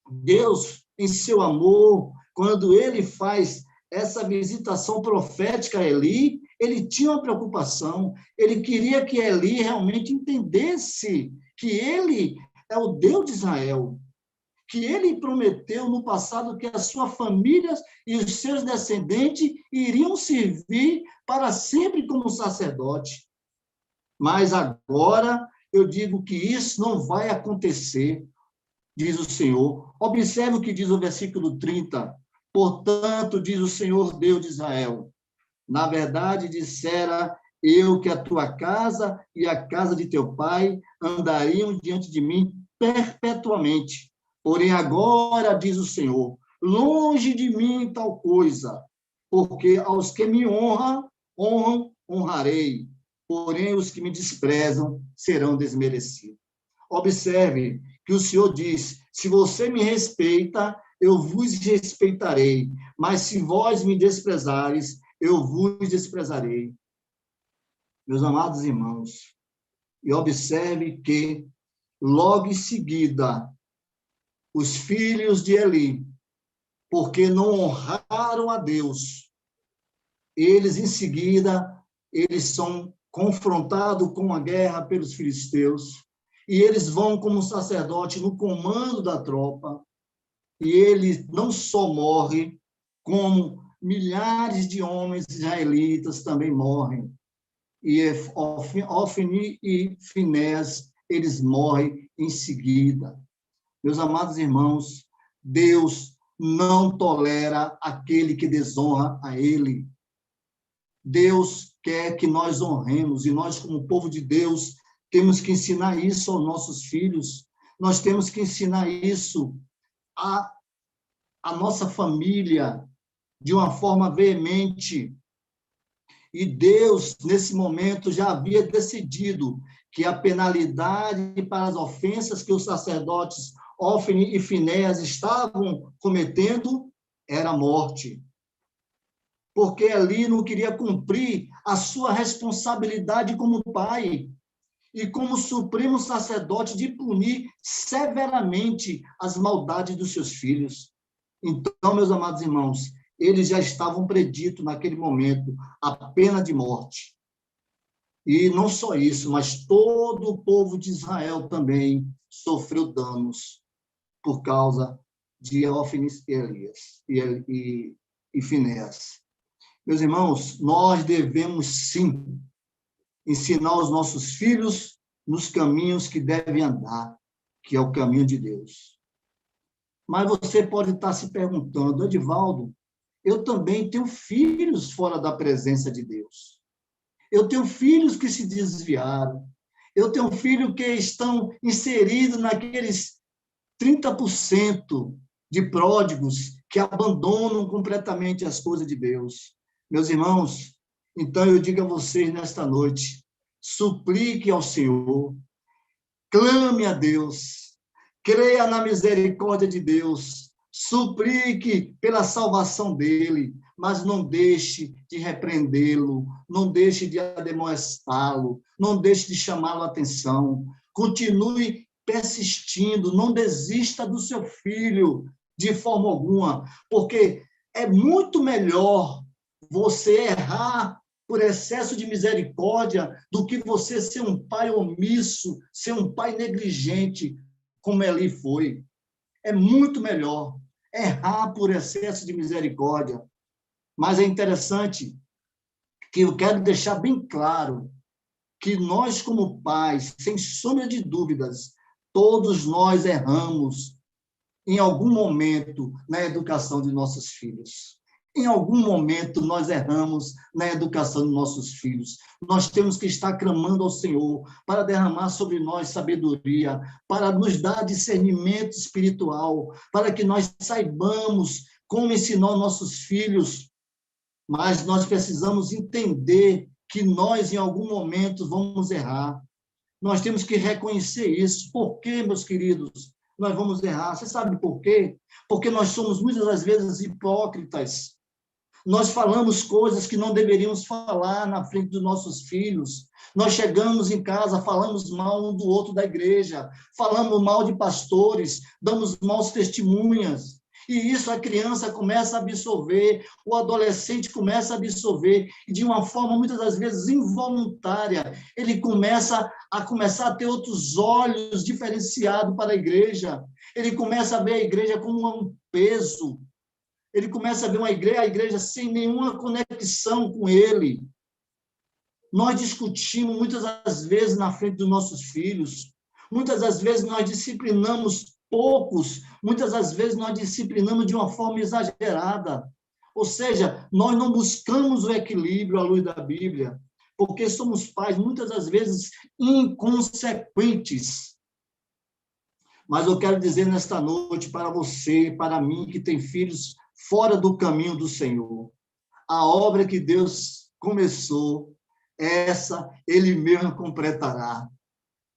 Deus, em seu amor, quando ele faz essa visitação profética a Eli, ele tinha uma preocupação, ele queria que Eli realmente entendesse que ele é o Deus de Israel, que ele prometeu no passado que a sua família e os seus descendentes iriam servir para sempre como sacerdote. Mas agora eu digo que isso não vai acontecer, diz o Senhor. Observe o que diz o versículo 30. Portanto, diz o Senhor Deus de Israel, na verdade dissera eu que a tua casa e a casa de teu pai andariam diante de mim perpetuamente. Porém, agora, diz o Senhor, longe de mim tal coisa, porque aos que me honram, honrarei, porém os que me desprezam serão desmerecidos. Observe que o Senhor diz, se você me respeita, eu vos respeitarei, mas se vós me desprezares, eu vos desprezarei. Meus amados irmãos, e observe que, logo em seguida, os filhos de Eli, porque não honraram a Deus, eles, em seguida, eles são confrontados com a guerra pelos filisteus, e eles vão como sacerdote no comando da tropa, e ele não só morre, como milhares de homens israelitas também morrem. E Ofni e Finéias, eles morrem em seguida. Meus amados irmãos, Deus não tolera aquele que desonra a ele. Deus quer que nós honremos, e nós, como povo de Deus, temos que ensinar isso aos nossos filhos. Nós temos que ensinar isso à nossa família de uma forma veemente. E Deus, nesse momento, já havia decidido que a penalidade para as ofensas que os sacerdotes Ofni e Finéias estavam cometendo era a morte. Porque ali não queria cumprir a sua responsabilidade como pai e como supremo sacerdote de punir severamente as maldades dos seus filhos. Então, meus amados irmãos, eles já estavam preditos naquele momento a pena de morte. E não só isso, mas todo o povo de Israel também sofreu danos por causa de Ofni e Finéias. Meus irmãos, nós devemos sim ensinar os nossos filhos nos caminhos que devem andar, que é o caminho de Deus. Mas você pode estar se perguntando, Edivaldo, eu também tenho filhos fora da presença de Deus. Eu tenho filhos que se desviaram. Eu tenho filhos que estão inseridos naqueles 30% de pródigos que abandonam completamente as coisas de Deus. Meus irmãos, então eu digo a vocês nesta noite, suplique ao Senhor, clame a Deus, creia na misericórdia de Deus, suplique pela salvação dele, mas não deixe de repreendê-lo, não deixe de admoestá-lo, não deixe de chamá-lo a atenção, continue persistindo, não desista do seu filho de forma alguma, porque é muito melhor você errar por excesso de misericórdia do que você ser um pai omisso, ser um pai negligente, como Eli foi. É muito melhor errar por excesso de misericórdia. Mas é interessante que eu quero deixar bem claro que nós, como pais, sem sombra de dúvidas, todos nós erramos em algum momento na educação de nossos filhos. Em algum momento nós erramos na educação de nossos filhos. Nós temos que estar clamando ao Senhor para derramar sobre nós sabedoria, para nos dar discernimento espiritual, para que nós saibamos como ensinar nossos filhos. Mas nós precisamos entender que nós, em algum momento, vamos errar. Nós temos que reconhecer isso. Por quê, meus queridos? Nós vamos errar. Você sabe por quê? Porque nós somos, muitas das vezes, hipócritas. Nós falamos coisas que não deveríamos falar na frente dos nossos filhos. Nós chegamos em casa, falamos mal um do outro da igreja, falamos mal de pastores, damos maus testemunhas. E isso a criança começa a absorver, o adolescente começa a absorver, e de uma forma, muitas das vezes, involuntária, ele começa a ter outros olhos diferenciados para a igreja. Ele começa a ver a igreja como um peso. Ele começa a ver a igreja sem nenhuma conexão com ele. Nós discutimos muitas das vezes na frente dos nossos filhos. Muitas das vezes nós disciplinamos poucos. Muitas das vezes nós disciplinamos de uma forma exagerada. Ou seja, nós não buscamos o equilíbrio à luz da Bíblia, porque somos pais, muitas das vezes, inconsequentes. Mas eu quero dizer nesta noite para você, para mim, que tem filhos fora do caminho do Senhor, a obra que Deus começou, essa Ele mesmo completará.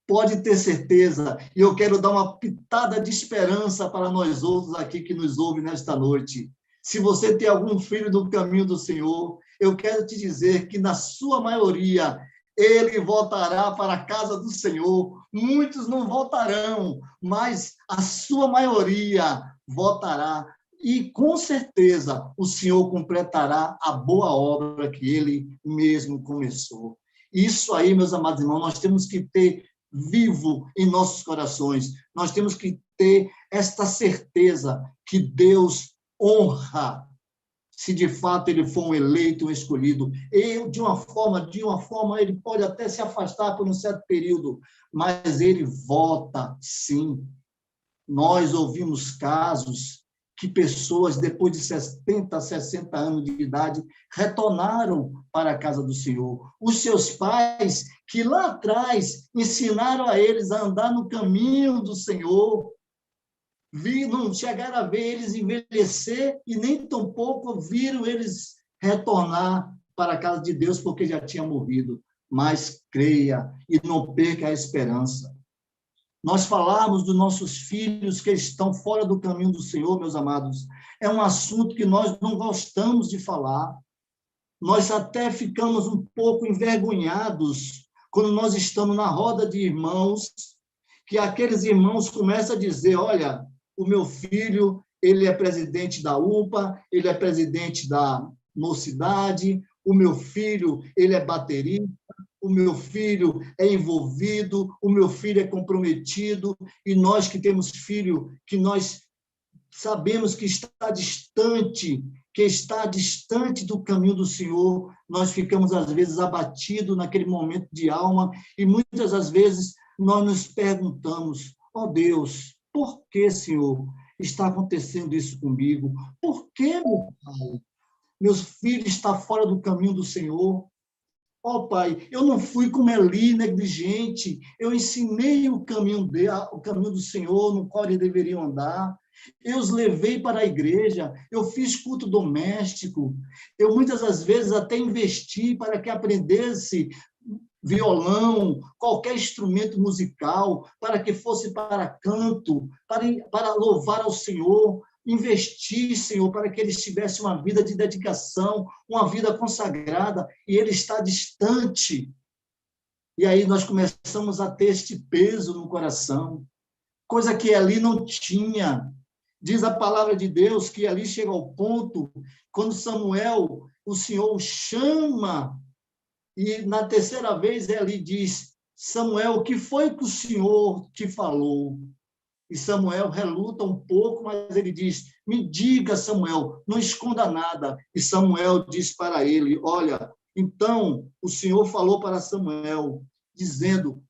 Pode ter certeza, e eu quero dar uma pitada de esperança para nós outros aqui que nos ouvem nesta noite. Se você tem algum filho do caminho do Senhor, eu quero te dizer que, na sua maioria, ele voltará para a casa do Senhor. Muitos não voltarão, mas a sua maioria voltará. E, com certeza, o Senhor completará a boa obra que Ele mesmo começou. Isso aí, meus amados irmãos, nós temos que ter vivo em nossos corações. Nós temos que ter esta certeza que Deus honra, se de fato ele for um eleito, um escolhido. E, de uma forma, ele pode até se afastar por um certo período, mas ele volta, sim. Nós ouvimos casos que pessoas, depois de 70, 60 anos de idade, retornaram para a casa do Senhor. Os seus pais, que lá atrás ensinaram a eles a andar no caminho do Senhor, não chegaram a ver eles envelhecer e nem tampouco viram eles retornar para a casa de Deus, porque já tinha morrido. Mas creia e não perca a esperança. Nós falamos dos nossos filhos que estão fora do caminho do Senhor, meus amados. É um assunto que nós não gostamos de falar. Nós até ficamos um pouco envergonhados quando nós estamos na roda de irmãos, que aqueles irmãos começam a dizer, olha, o meu filho, ele é presidente da UPA, ele é presidente da mocidade, o meu filho, ele é baterista, o meu filho é envolvido, o meu filho é comprometido, e nós que temos filho, que nós sabemos que está distante do caminho do Senhor, nós ficamos, às vezes, abatidos naquele momento de alma, e muitas das vezes nós nos perguntamos, ó Deus, por que, Senhor, está acontecendo isso comigo? Por que, meu Pai? Meu filho está fora do caminho do Senhor. Ó Pai, eu não fui como Eli, negligente, eu ensinei o caminho do Senhor, no qual eles deveriam andar, eu os levei para a igreja, eu fiz culto doméstico, eu muitas das vezes até investi para que aprendesse violão, qualquer instrumento musical, para que fosse para canto, para louvar ao Senhor, investir, Senhor, para que eles tivessem uma vida de dedicação, uma vida consagrada, e ele está distante. E aí nós começamos a ter este peso no coração, coisa que ali não tinha. Diz a palavra de Deus que ali chega ao ponto, quando Samuel, o Senhor o chama, e na terceira vez ele diz, Samuel, o que foi que o Senhor te falou? E Samuel reluta um pouco, mas ele diz, me diga, Samuel, não esconda nada. E Samuel diz para ele, olha, então o Senhor falou para Samuel, dizendo,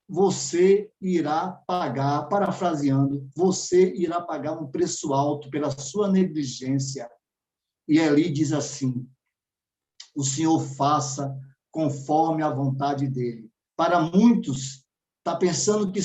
você irá pagar, parafraseando, você irá pagar um preço alto pela sua negligência. E Eli diz assim, o Senhor faça conforme a vontade dele. Para muitos, está pensando que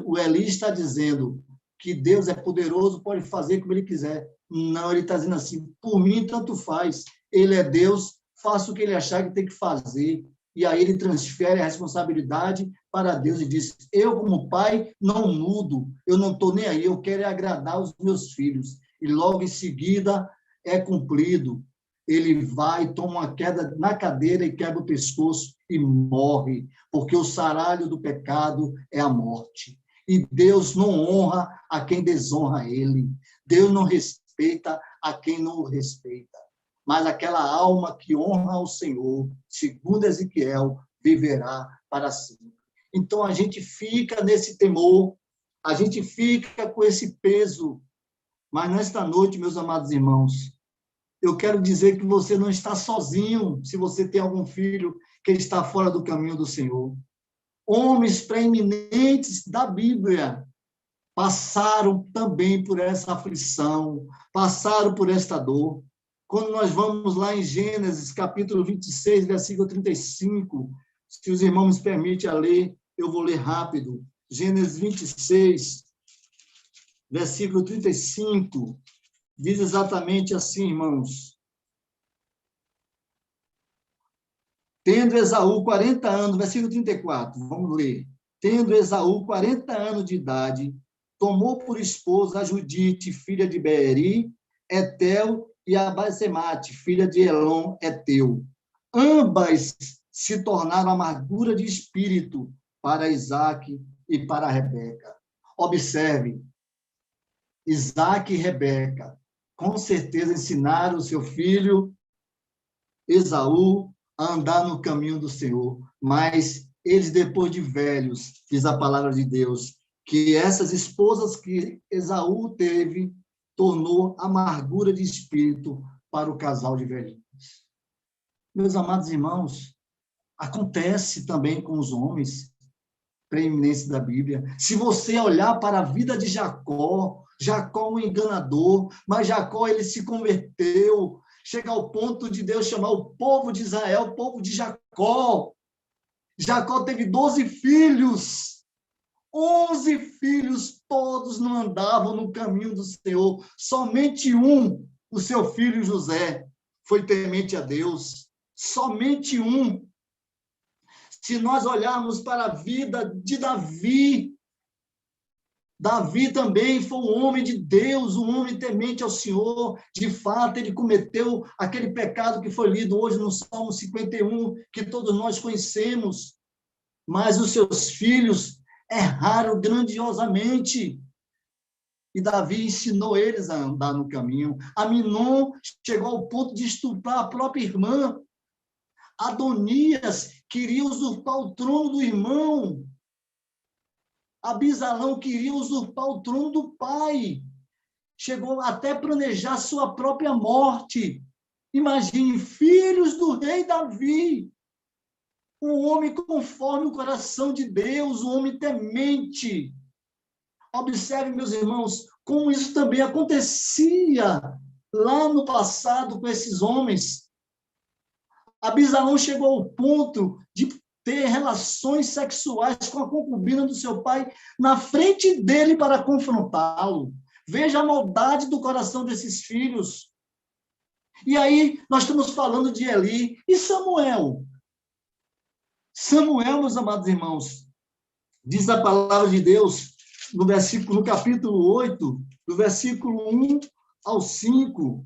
o Eli está dizendo que Deus é poderoso, pode fazer como ele quiser. Não, ele está dizendo assim, por mim tanto faz, ele é Deus, faça o que ele achar que tem que fazer. E aí ele transfere a responsabilidade para Deus e diz, eu como pai não mudo, eu não estou nem aí, eu quero agradar os meus filhos. E logo em seguida é cumprido. ele vai, toma uma queda na cadeira e quebra o pescoço e morre, porque o salário do pecado é a morte. E Deus não honra a quem desonra ele. Deus não respeita a quem não o respeita. Mas aquela alma que honra ao Senhor, segundo Ezequiel, viverá para sempre. Então, a gente fica nesse temor, a gente fica com esse peso. Mas nesta noite, meus amados irmãos, eu quero dizer que você não está sozinho se você tem algum filho que está fora do caminho do Senhor. Homens preeminentes da Bíblia passaram também por essa aflição, passaram por esta dor. Quando nós vamos lá em Gênesis, capítulo 26, versículo 35, se os irmãos me permitem ler, eu vou ler rápido. Gênesis 26, versículo 35, diz exatamente assim, irmãos. Tendo Esaú 40 anos, versículo 34, vamos ler. Tendo Esaú 40 anos de idade, tomou por esposa a Judite, filha de Beeri, Etel, e a Basemate, filha de Elon, Eteu. Ambas se tornaram amargura de espírito para Isaque e para Rebeca. Observe, Isaque e Rebeca, com certeza ensinaram o seu filho, Esaú, a andar no caminho do Senhor, mas eles, depois de velhos, diz a palavra de Deus, que essas esposas que Esaú teve, tornou amargura de espírito para o casal de velhinhos. Meus amados irmãos, acontece também com os homens preeminentes da Bíblia. Se você olhar para a vida de Jacó, Jacó um enganador, mas Jacó ele se converteu, chega ao ponto de Deus chamar o povo de Israel, o povo de Jacó. Jacó teve 12 filhos, 11 filhos, todos não andavam no caminho do Senhor. Somente um, o seu filho José, foi temente a Deus. Somente um. Se nós olharmos para a vida de Davi, Davi também foi um homem de Deus, um homem temente ao Senhor. De fato, ele cometeu aquele pecado que foi lido hoje no Salmo 51, que todos nós conhecemos. Mas os seus filhos erraram grandiosamente. E Davi ensinou eles a andar no caminho. Aminon chegou ao ponto de estuprar a própria irmã. Adonias queria usurpar o trono do irmão. Abisalão queria usurpar o trono do pai. Chegou até a planejar sua própria morte. Imagine, filhos do rei Davi. Um homem conforme o coração de Deus, um homem temente. Observe, meus irmãos, como isso também acontecia lá no passado com esses homens. Abisalão chegou ao ponto de ter relações sexuais com a concubina do seu pai na frente dele para confrontá-lo. Veja a maldade do coração desses filhos. E aí, nós estamos falando de Eli e Samuel. Samuel, meus amados irmãos, diz a palavra de Deus no capítulo 8, do versículo 1 ao 5.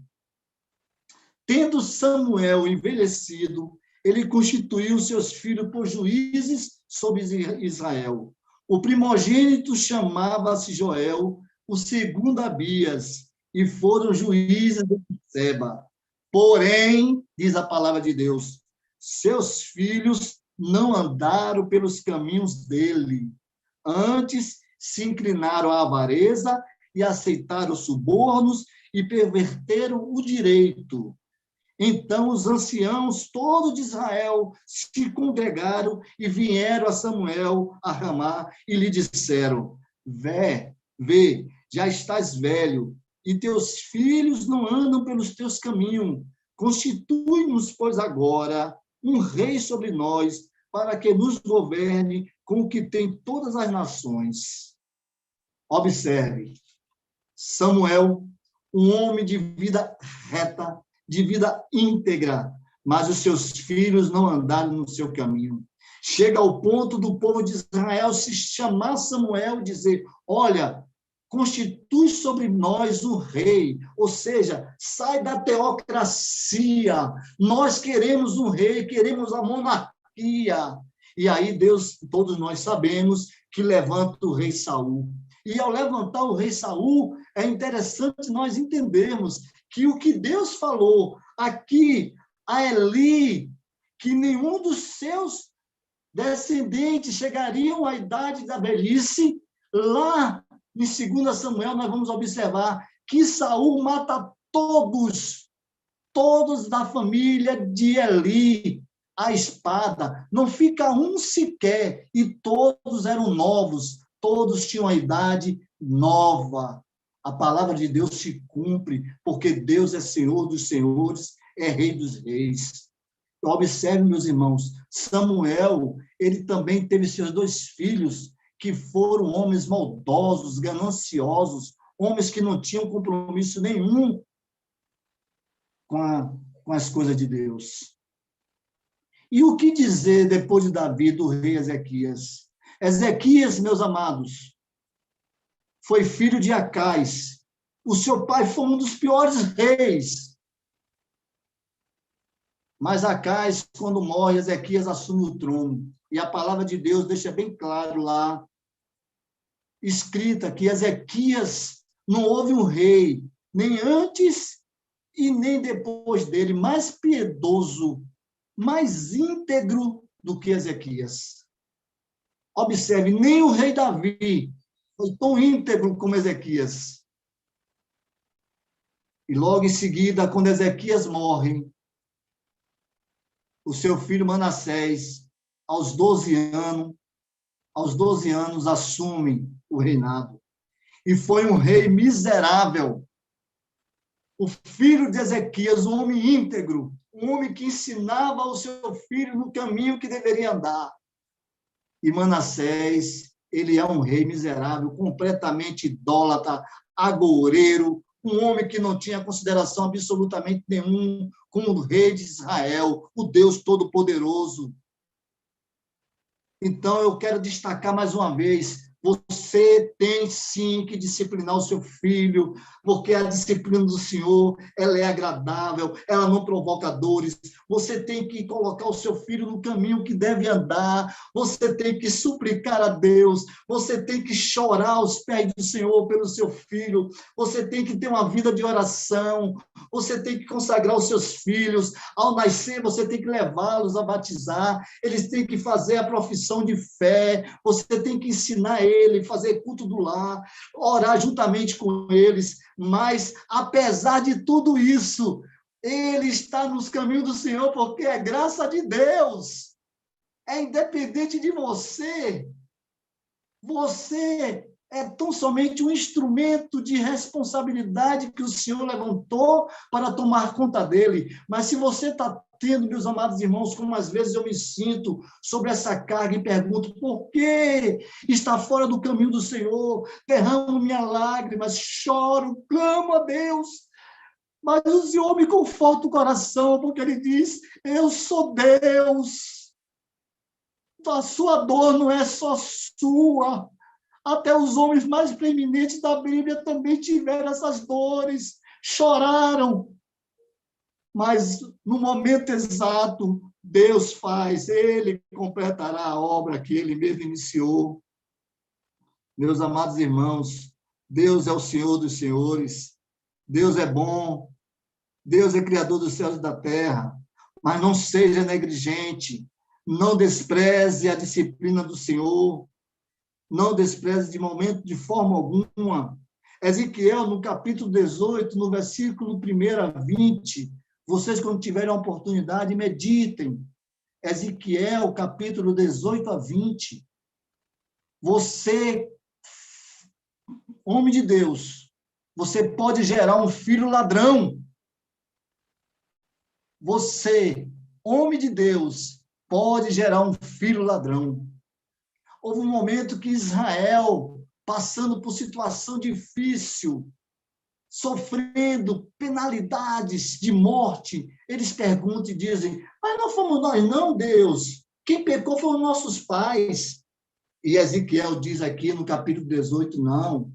Tendo Samuel envelhecido, ele constituiu seus filhos por juízes sobre Israel. O primogênito chamava-se Joel, o segundo Abias, e foram juízes de Seba. Porém, diz a palavra de Deus, seus filhos não andaram pelos caminhos dele. Antes, se inclinaram à avareza e aceitaram subornos e perverteram o direito. Então os anciãos todos de Israel se congregaram e vieram a Samuel a Ramá e lhe disseram: vê, já estás velho e teus filhos não andam pelos teus caminhos. Constitui-nos, pois, agora um rei sobre nós para que nos governe com o que tem todas as nações. Observe, Samuel, um homem de vida reta, de vida íntegra, mas os seus filhos não andaram no seu caminho. Chega ao ponto do povo de Israel se chamar Samuel e dizer: olha, constitui sobre nós um rei, ou seja, sai da teocracia. Nós queremos um rei, queremos a monarquia. E aí Deus, todos nós sabemos, que levanta o rei Saul. E ao levantar o rei Saul, é interessante nós entendermos que o que Deus falou aqui a Eli, que nenhum dos seus descendentes chegariam à idade da velhice, lá em 2 Samuel nós vamos observar que Saul mata todos da família de Eli, a espada, não fica um sequer, e todos eram novos, todos tinham a idade nova. A palavra de Deus se cumpre, porque Deus é Senhor dos senhores, é Rei dos reis. Observe, meus irmãos, Samuel, ele também teve seus 2 filhos, que foram homens maldosos, gananciosos, homens que não tinham compromisso nenhum com as coisas de Deus. E o que dizer depois de Davi, do rei Ezequias? Ezequias, meus amados, foi filho de Acais. O seu pai foi um dos piores reis. Mas Acais, quando morre, Ezequias assume o trono. E a palavra de Deus deixa bem claro lá, escrita, que Ezequias não houve um rei, nem antes e nem depois dele, mais piedoso, mais íntegro do que Ezequias. Observe, nem o rei Davi foi tão íntegro como Ezequias. E logo em seguida, quando Ezequias morre, o seu filho Manassés, aos 12 anos, assume o reinado. E foi um rei miserável. O filho de Ezequias, um homem íntegro, um homem que ensinava o seu filho no caminho que deveria andar. E Manassés, ele é um rei miserável, completamente idólatra, agoureiro, um homem que não tinha consideração absolutamente nenhum como o rei de Israel, o Deus Todo-Poderoso. Então, eu quero destacar mais uma vez, você tem sim que disciplinar o seu filho, porque a disciplina do Senhor, ela é agradável, ela não provoca dores. Você tem que colocar o seu filho no caminho que deve andar, você tem que suplicar a Deus, você tem que chorar aos pés do Senhor pelo seu filho, você tem que ter uma vida de oração, você tem que consagrar os seus filhos. Ao nascer, você tem que levá-los a batizar, eles têm que fazer a profissão de fé, você tem que ensinar ele, fazer culto do lar, orar juntamente com eles. Mas, apesar de tudo isso, ele está nos caminhos do Senhor, porque é graça de Deus. É independente de você. Você é tão somente um instrumento de responsabilidade que o Senhor levantou para tomar conta dele. Mas se você está tendo, meus amados irmãos, como às vezes eu me sinto sobre essa carga e pergunto, por que está fora do caminho do Senhor? Derramo minhas lágrimas, choro, clamo a Deus, mas o Senhor me conforta o coração, porque Ele diz, eu sou Deus, a sua dor não é só sua, até os homens mais preeminentes da Bíblia também tiveram essas dores, choraram, mas no momento exato, Deus faz, Ele completará a obra que Ele mesmo iniciou. Meus amados irmãos, Deus é o Senhor dos senhores, Deus é bom, Deus é Criador dos céus e da terra, mas não seja negligente, não despreze a disciplina do Senhor, não despreze de forma alguma. Ezequiel, no capítulo 18, no versículo 1 a 20, vocês, quando tiverem a oportunidade, meditem. Ezequiel, capítulo 18 a 20. Você, homem de Deus, você pode gerar um filho ladrão. Você, homem de Deus, pode gerar um filho ladrão. Houve um momento que Israel, passando por situação difícil, sofrendo penalidades de morte, eles perguntam e dizem, mas não fomos nós não, Deus. Quem pecou foram nossos pais. E Ezequiel diz aqui no capítulo 18, não.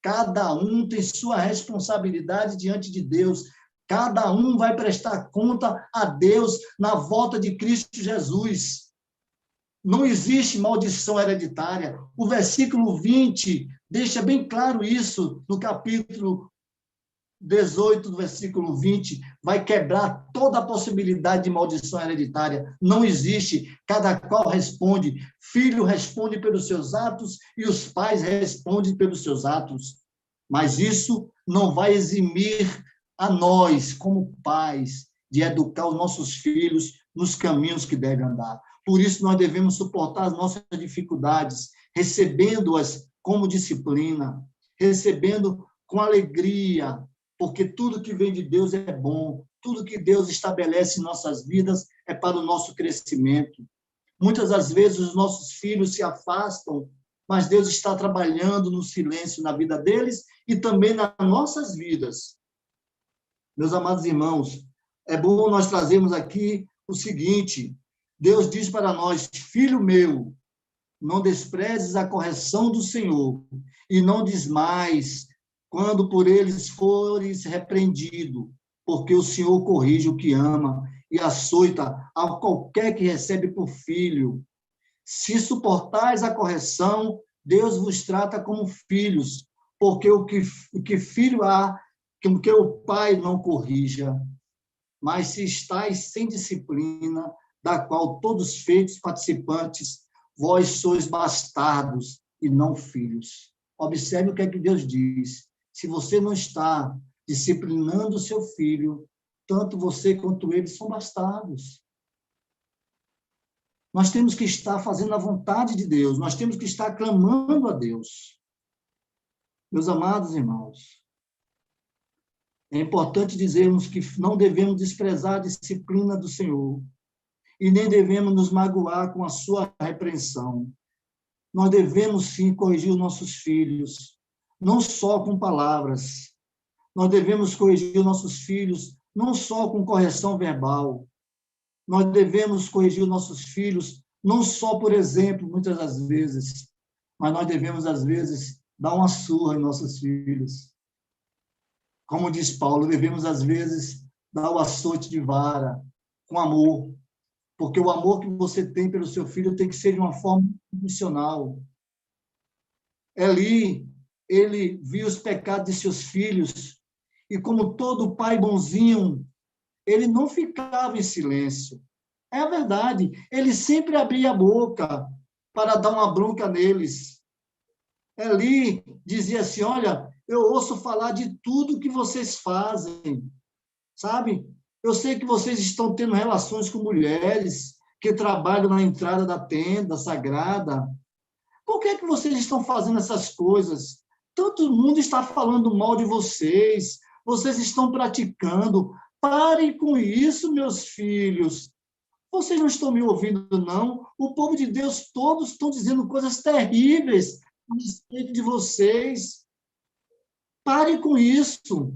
Cada um tem sua responsabilidade diante de Deus. Cada um vai prestar conta a Deus na volta de Cristo Jesus. Não existe maldição hereditária. O versículo 20 deixa bem claro isso, no capítulo 18, do versículo 20, vai quebrar toda a possibilidade de maldição hereditária. Não existe. Cada qual responde. Filho responde pelos seus atos e os pais respondem pelos seus atos. Mas isso não vai eximir a nós, como pais, de educar os nossos filhos nos caminhos que devem andar. Por isso, nós devemos suportar as nossas dificuldades, recebendo-as como disciplina, recebendo com alegria, porque tudo que vem de Deus é bom, tudo que Deus estabelece em nossas vidas é para o nosso crescimento. Muitas das vezes os nossos filhos se afastam, mas Deus está trabalhando no silêncio na vida deles e também nas nossas vidas. Meus amados irmãos, é bom nós trazermos aqui o seguinte: Deus diz para nós: filho meu, não desprezes a correção do Senhor e não desmais quando por eles fores repreendido, porque o Senhor corrige o que ama e açoita a qualquer que recebe por filho. Se suportais a correção, Deus vos trata como filhos, porque o que filho há, que o pai não corrija. Mas se estáis sem disciplina, da qual todos feitos participantes, vós sois bastardos e não filhos. Observe o que é que Deus diz. Se você não está disciplinando o seu filho, tanto você quanto ele são bastardos. Nós temos que estar fazendo a vontade de Deus, nós temos que estar clamando a Deus. Meus amados irmãos, é importante dizermos que não devemos desprezar a disciplina do Senhor e nem devemos nos magoar com a sua repreensão. Nós devemos, sim, corrigir os nossos filhos, não só com palavras. Nós devemos corrigir os nossos filhos, não só com correção verbal. Nós devemos corrigir os nossos filhos, não só por exemplo, muitas das vezes, mas nós devemos, às vezes, dar uma surra em nossos filhos. Como diz Paulo, devemos, às vezes, dar o açoite de vara, com amor, porque o amor que você tem pelo seu filho tem que ser de uma forma incondicional. Eli, ele viu os pecados de seus filhos, e como todo pai bonzinho, ele não ficava em silêncio. É a verdade, ele sempre abria a boca para dar uma bronca neles. Eli dizia assim: olha, eu ouço falar de tudo que vocês fazem, sabe? Eu sei que vocês estão tendo relações com mulheres que trabalham na entrada da tenda sagrada. Por que é que vocês estão fazendo essas coisas? Todo mundo está falando mal de vocês, vocês estão praticando. Parem com isso, meus filhos. Vocês não estão me ouvindo, não? O povo de Deus todos estão dizendo coisas terríveis a respeito de vocês. Parem com isso.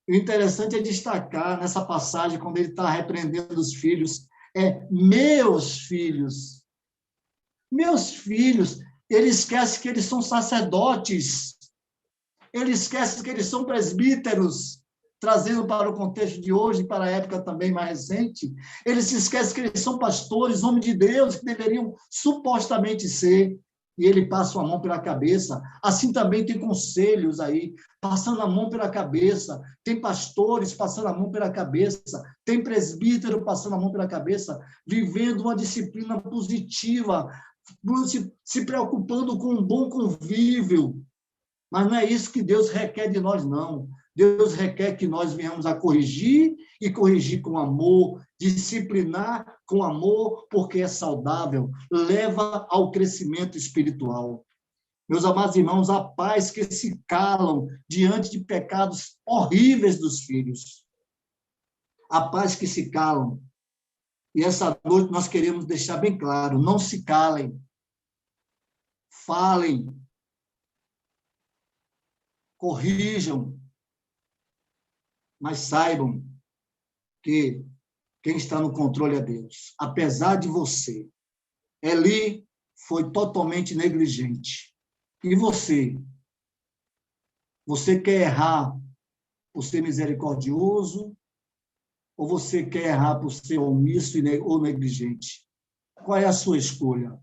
O interessante é destacar nessa passagem, quando ele está repreendendo os filhos, meus filhos. Meus filhos. Ele esquece que eles são sacerdotes. Ele esquece que eles são presbíteros, trazendo para o contexto de hoje, para a época também mais recente. Ele se esquece que eles são pastores, homens de Deus, que deveriam supostamente ser. E ele passa a mão pela cabeça. Assim também tem conselhos aí, passando a mão pela cabeça. Tem pastores passando a mão pela cabeça. Tem presbítero passando a mão pela cabeça, vivendo uma disciplina positiva, se preocupando com um bom convívio. Mas não é isso que Deus requer de nós, não. Deus requer que nós venhamos a corrigir, e corrigir com amor, disciplinar com amor, porque é saudável, leva ao crescimento espiritual. Meus amados irmãos, há pais que se calam diante de pecados horríveis dos filhos. Há pais que se calam. E essa noite nós queremos deixar bem claro: não se calem. Falem. Corrijam. Mas saibam que quem está no controle é Deus. Apesar de você, Eli foi totalmente negligente. E você? Você quer errar por ser misericordioso ou você quer errar por ser omisso ou negligente? Qual é a sua escolha?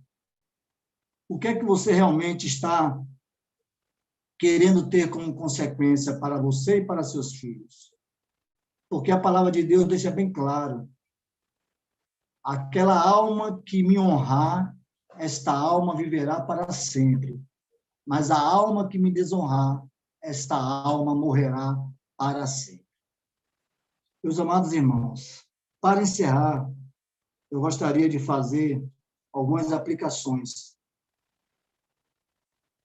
O que é que você realmente está querendo ter como consequência para você e para seus filhos? Porque a palavra de Deus deixa bem claro: aquela alma que me honrar, esta alma viverá para sempre. Mas a alma que me desonrar, esta alma morrerá para sempre. Meus amados irmãos, para encerrar, eu gostaria de fazer algumas aplicações.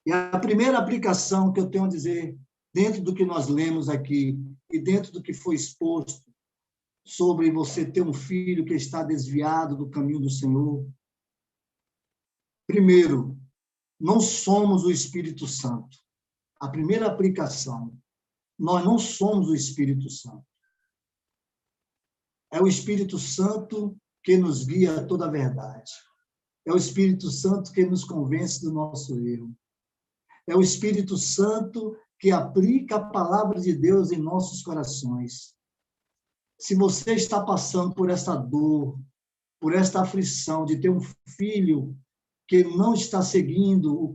E a primeira aplicação que eu tenho a dizer, dentro do que nós lemos aqui e dentro do que foi exposto sobre você ter um filho que está desviado do caminho do Senhor. Primeiro, não somos o Espírito Santo. A primeira aplicação, nós não somos o Espírito Santo. É o Espírito Santo que nos guia a toda a verdade. É o Espírito Santo que nos convence do nosso erro. É o Espírito Santo que aplica a palavra de Deus em nossos corações. Se você está passando por essa dor, por esta aflição de ter um filho que não está seguindo o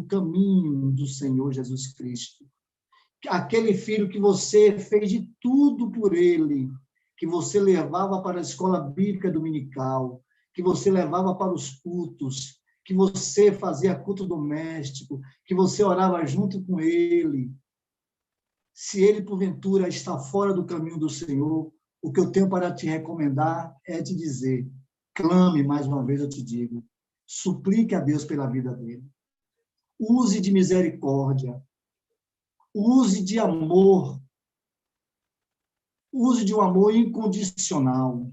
caminho do Senhor Jesus Cristo, aquele filho que você fez de tudo por ele, que você levava para a escola bíblica dominical, que você levava para os cultos, que você fazia culto doméstico, que você orava junto com ele. Se ele, porventura, está fora do caminho do Senhor, o que eu tenho para te recomendar é te dizer, clame, mais uma vez eu te digo, suplique a Deus pela vida dele. Use de misericórdia, use de amor, use de um amor incondicional.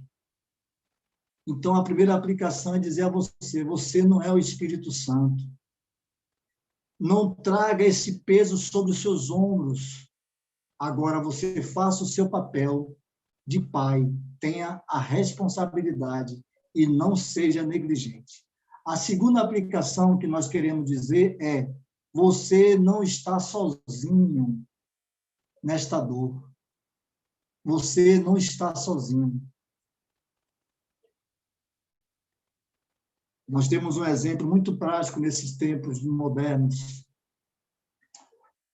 Então, a primeira aplicação é dizer a você, você não é o Espírito Santo. Não traga esse peso sobre os seus ombros. Agora, você faça o seu papel de pai, tenha a responsabilidade e não seja negligente. A segunda aplicação que nós queremos dizer é, você não está sozinho nesta dor. Você não está sozinho. Nós temos um exemplo muito prático nesses tempos modernos.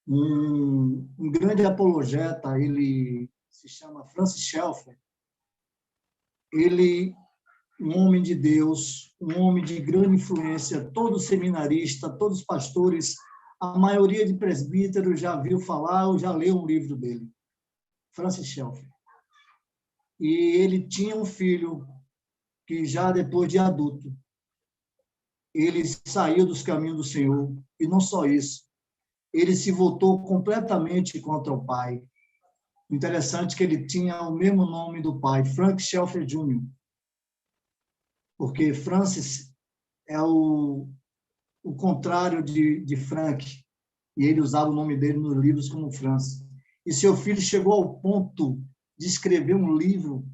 Um grande apologeta, ele se chama Francis Schaeffer. Ele, um homem de Deus, um homem de grande influência, todo seminarista, todos os pastores, a maioria de presbíteros já viu falar ou já leu um livro dele, Francis Schaeffer. E ele tinha um filho que já depois de adulto, ele saiu dos caminhos do Senhor, e não só isso, ele se voltou completamente contra o pai. Interessante que ele tinha o mesmo nome do pai, Frank Schaeffer Jr., porque Francis é o contrário de Frank, e ele usava o nome dele nos livros como Francis. E seu filho chegou ao ponto de escrever um livro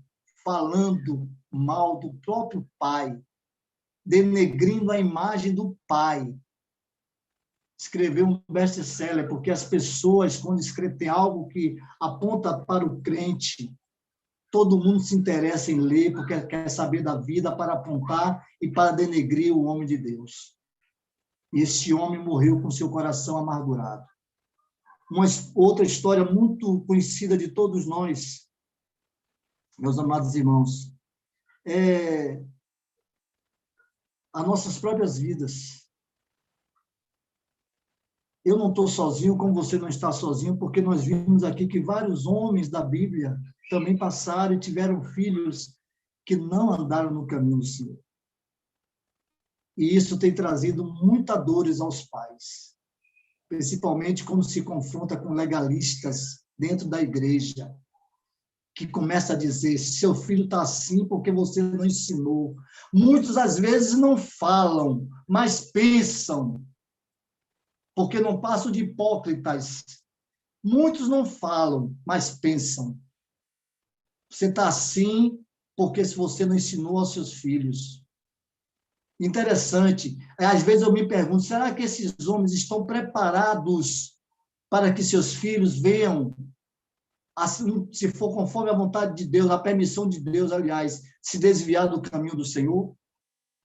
falando mal do próprio pai, denegrindo a imagem do pai. Escreveu um best-seller, porque as pessoas, quando escrevem algo que aponta para o crente, todo mundo se interessa em ler, porque quer saber da vida, para apontar e para denegrir o homem de Deus. E este homem morreu com seu coração amargurado. Uma outra história muito conhecida de todos nós, meus amados irmãos, é as nossas próprias vidas. Eu não estou sozinho, como você não está sozinho, porque nós vimos aqui que vários homens da Bíblia também passaram e tiveram filhos que não andaram no caminho do Senhor. E isso tem trazido muitas dores aos pais, principalmente quando se confronta com legalistas dentro da igreja, que começa a dizer, seu filho está assim porque você não ensinou. Muitos, às vezes, não falam, mas pensam, porque não passam de hipócritas. Muitos não falam, mas pensam. Você está assim porque se você não ensinou aos seus filhos. Interessante. Às vezes eu me pergunto, será que esses homens estão preparados para que seus filhos venham, assim, se for conforme a vontade de Deus, a permissão de Deus, aliás, se desviar do caminho do Senhor?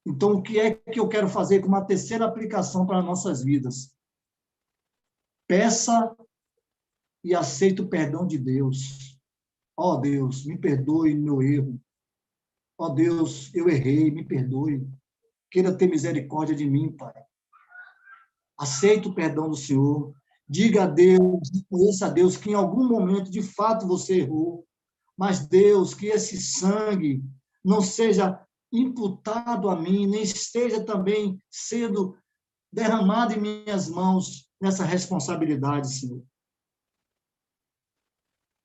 Então, o que é que eu quero fazer com uma terceira aplicação para nossas vidas? Peça e aceite o perdão de Deus. Ó Deus, me perdoe meu erro. Ó Deus, eu errei, me perdoe. Queira ter misericórdia de mim, Pai. Aceite o perdão do Senhor. Diga a Deus, reconheça a Deus que em algum momento, de fato, você errou. Mas, Deus, que esse sangue não seja imputado a mim, nem esteja também sendo derramado em minhas mãos nessa responsabilidade, Senhor.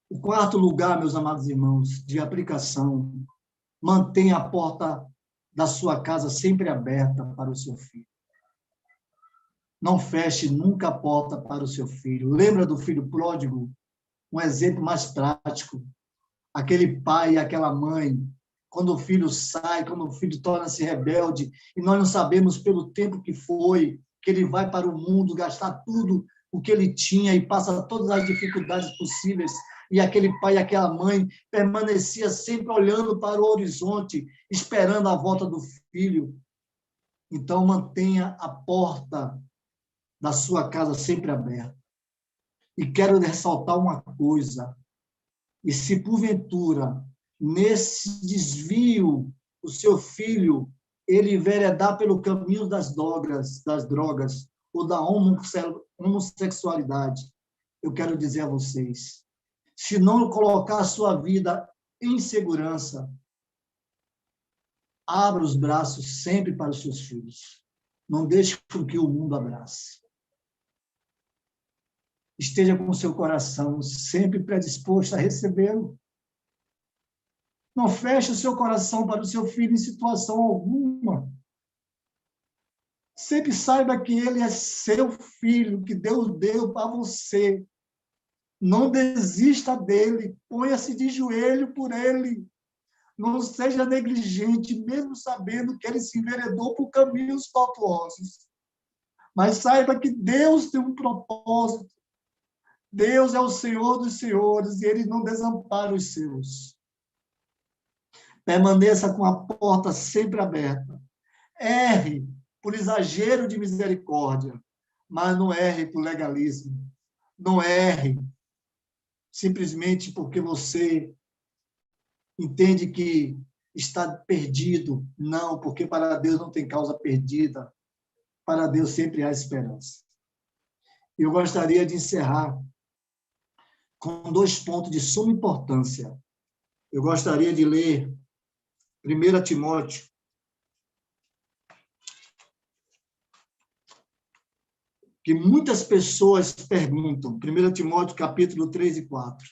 O quarto lugar, meus amados irmãos, de aplicação, mantenha a porta da sua casa sempre aberta para o seu filho. Não feche nunca a porta para o seu filho. Lembra do filho pródigo? Um exemplo mais prático. Aquele pai e aquela mãe, quando o filho sai, quando o filho torna-se rebelde, e nós não sabemos pelo tempo que foi, que ele vai para o mundo gastar tudo o que ele tinha e passa todas as dificuldades possíveis, e aquele pai e aquela mãe permanecia sempre olhando para o horizonte, esperando a volta do filho. Então, mantenha a porta da sua casa sempre aberta. E quero ressaltar uma coisa, e se porventura, nesse desvio, o seu filho, ele enveredar pelo caminho das drogas ou da homossexualidade, eu quero dizer a vocês, se não colocar a sua vida em segurança, abra os braços sempre para os seus filhos. Não deixe com que o mundo abrace. Esteja com o seu coração sempre predisposto a recebê-lo. Não feche o seu coração para o seu filho em situação alguma. Sempre saiba que ele é seu filho, que Deus deu para você. Não desista dele, ponha-se de joelho por ele. Não seja negligente, mesmo sabendo que ele se enveredou por caminhos tortuosos. Mas saiba que Deus tem um propósito. Deus é o Senhor dos senhores e ele não desampara os seus. Permaneça com a porta sempre aberta. Erre por exagero de misericórdia, mas não erre por legalismo. Não erre simplesmente porque você entende que está perdido. Não, porque para Deus não tem causa perdida. Para Deus sempre há esperança. Eu gostaria de encerrar com 2 pontos de suma importância. Eu gostaria de ler 1 Timóteo, que muitas pessoas perguntam, 1 Timóteo, capítulo 3 e 4,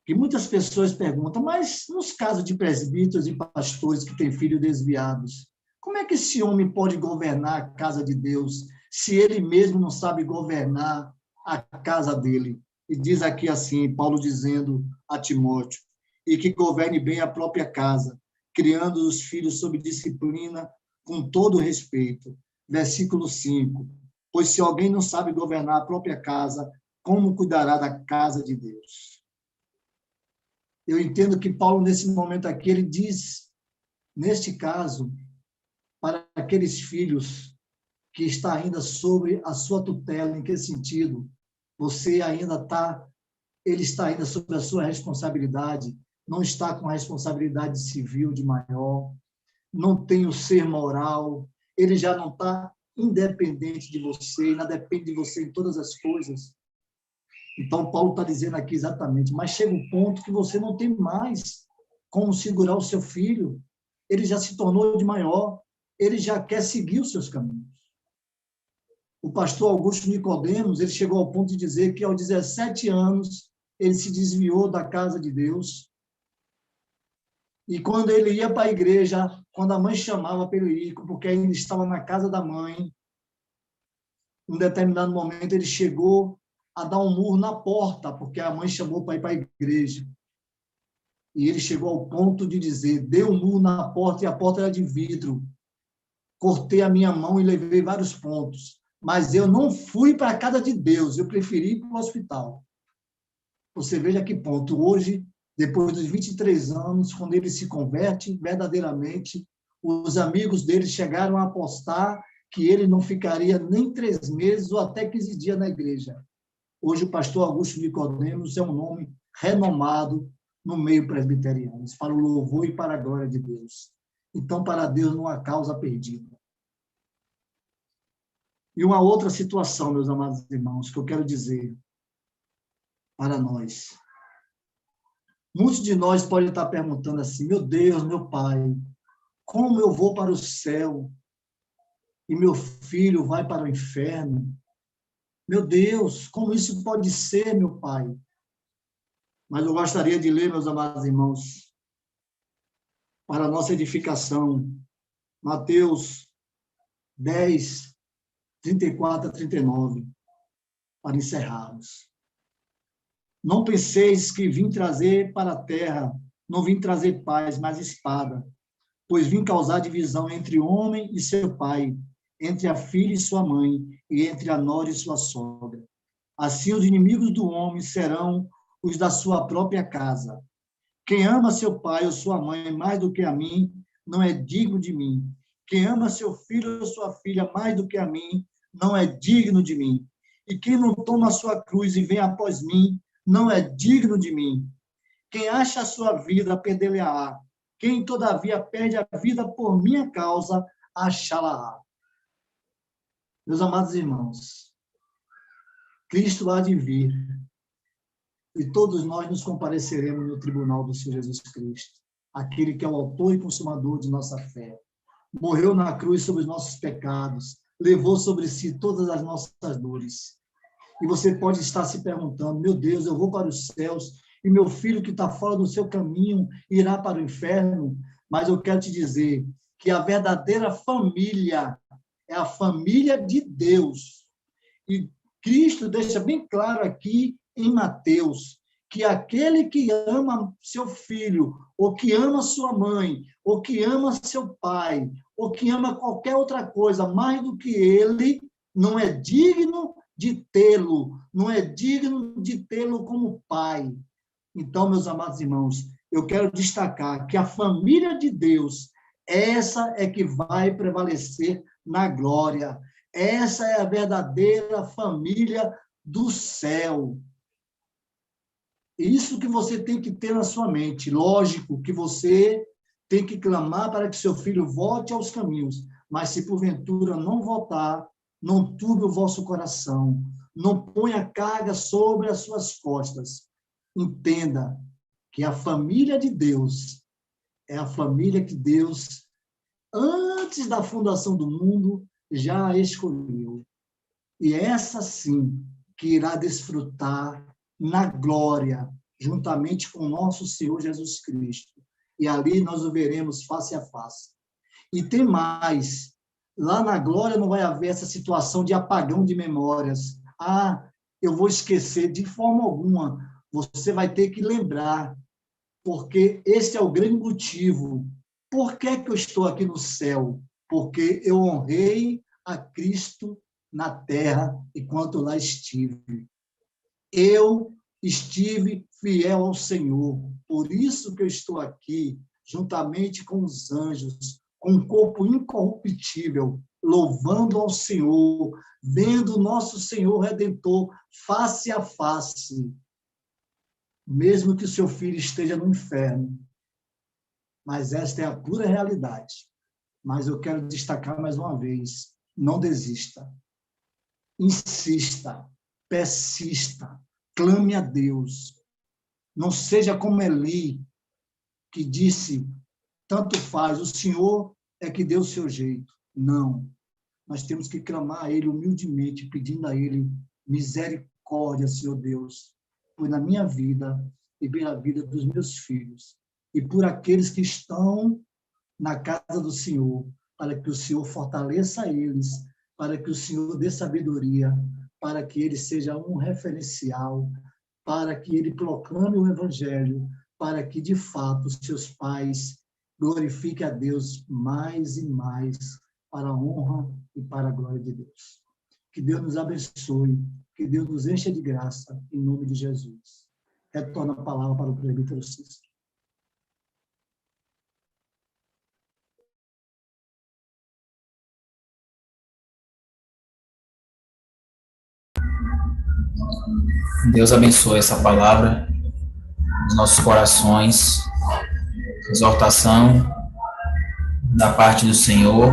que muitas pessoas perguntam, mas nos casos de presbíteros e pastores que têm filhos desviados, como é que esse homem pode governar a casa de Deus se ele mesmo não sabe governar a casa dele? E diz aqui assim, Paulo dizendo a Timóteo, e que governe bem a própria casa, criando os filhos sob disciplina, com todo respeito. Versículo 5. Pois se alguém não sabe governar a própria casa, como cuidará da casa de Deus? Eu entendo que Paulo, nesse momento aqui, ele diz, neste caso, para aqueles filhos que está ainda sobre a sua tutela, em que sentido? Você ainda está, ele está ainda sob a sua responsabilidade, não está com a responsabilidade civil de maior, não tem o ser moral, ele já não está independente de você, ainda depende de você em todas as coisas. Então, Paulo está dizendo aqui exatamente, mas chega um ponto que você não tem mais como segurar o seu filho, ele já se tornou de maior, ele já quer seguir os seus caminhos. O pastor Augusto Nicodemos, ele chegou ao ponto de dizer que aos 17 anos ele se desviou da casa de Deus. E quando ele ia para a igreja, quando a mãe chamava para ele ir, porque ainda estava na casa da mãe, em um determinado momento ele chegou a dar um murro na porta, porque a mãe chamou para ir para a igreja. E ele chegou ao ponto de dizer, deu um murro na porta e a porta era de vidro. Cortei a minha mão e levei vários pontos. mas eu não fui para a casa de Deus, eu preferi ir para o hospital. Você veja que ponto. Hoje, depois dos 23 anos, quando ele se converte verdadeiramente, os amigos dele chegaram a apostar que ele não ficaria nem 3 meses ou até 15 dias na igreja. Hoje, o pastor Augusto Nicodemos é um nome renomado no meio presbiteriano, para o louvor e para a glória de Deus. Então, para Deus não há causa perdida. E uma outra situação, meus amados irmãos, que eu quero dizer para nós. Muitos de nós podem estar perguntando assim: meu Deus, meu Pai, como eu vou para o céu e meu filho vai para o inferno? Meu Deus, como isso pode ser, meu Pai? Mas eu gostaria de ler, meus amados irmãos, para a nossa edificação, Mateus 10, 34 a 39, para encerrarmos. Não penseis que vim trazer para a terra, não vim trazer paz, mas espada, pois vim causar divisão entre o homem e seu pai, entre a filha e sua mãe, e entre a nora e sua sogra. Assim os inimigos do homem serão os da sua própria casa. Quem ama seu pai ou sua mãe mais do que a mim, não é digno de mim. Quem ama seu filho ou sua filha mais do que a mim, não é digno de mim. E quem não toma a sua cruz e vem após mim, não é digno de mim. Quem acha a sua vida, perdê-la-á. Quem, todavia, perde a vida por minha causa, achá-la-á. Meus amados irmãos, Cristo há de vir, e todos nós nos compareceremos no tribunal do Senhor Jesus Cristo, aquele que é o autor e consumador de nossa fé. Morreu na cruz sobre os nossos pecados, levou sobre si todas as nossas dores. E você pode estar se perguntando: meu Deus, eu vou para os céus e meu filho que está fora do seu caminho irá para o inferno. Mas eu quero te dizer que a verdadeira família é a família de Deus. E Cristo deixa bem claro aqui em Mateus que aquele que ama seu filho, ou que ama sua mãe, ou que ama seu pai, ou que ama qualquer outra coisa mais do que ele, não é digno de tê-lo, não é digno de tê-lo como pai. Então, meus amados irmãos, eu quero destacar que a família de Deus, essa é que vai prevalecer na glória. Essa é a verdadeira família do céu. Isso que você tem que ter na sua mente. Lógico que você tem que clamar para que seu filho volte aos caminhos, mas se porventura não voltar, não turbe o vosso coração, não ponha carga sobre as suas costas. Entenda que a família de Deus é a família que Deus, antes da fundação do mundo, já escolheu. E é essa sim que irá desfrutar na glória, juntamente com o nosso Senhor Jesus Cristo. E ali nós o veremos face a face. E tem mais. Lá na glória não vai haver essa situação de apagão de memórias. Ah, eu vou esquecer. De forma alguma. Você vai ter que lembrar, porque esse é o grande motivo. Por que eu estou aqui no céu? Porque eu honrei a Cristo na terra enquanto lá estive. Eu estive fiel ao Senhor. Por isso que eu estou aqui, juntamente com os anjos, com um corpo incorruptível, louvando ao Senhor, vendo o nosso Senhor Redentor face a face, mesmo que o seu filho esteja no inferno. Mas esta é a pura realidade. Mas eu quero destacar mais uma vez: não desista. Insista, persista, clame a Deus. Não seja como Eli, que disse: tanto faz, o Senhor é que deu o seu jeito. Não. Nós temos que clamar a Ele humildemente, pedindo a Ele misericórdia, Senhor Deus, por na minha vida e pela vida dos meus filhos, e por aqueles que estão na casa do Senhor, para que o Senhor fortaleça eles, para que o Senhor dê sabedoria, para que ele seja um referencial, para que ele proclame o Evangelho, para que, de fato, os seus pais glorifiquem a Deus mais e mais, para a honra e para a glória de Deus. Que Deus nos abençoe, que Deus nos encha de graça, em nome de Jesus. Retorna a palavra para o presbítero Cícero. Deus abençoe essa palavra nos nossos corações, exortação da parte do Senhor,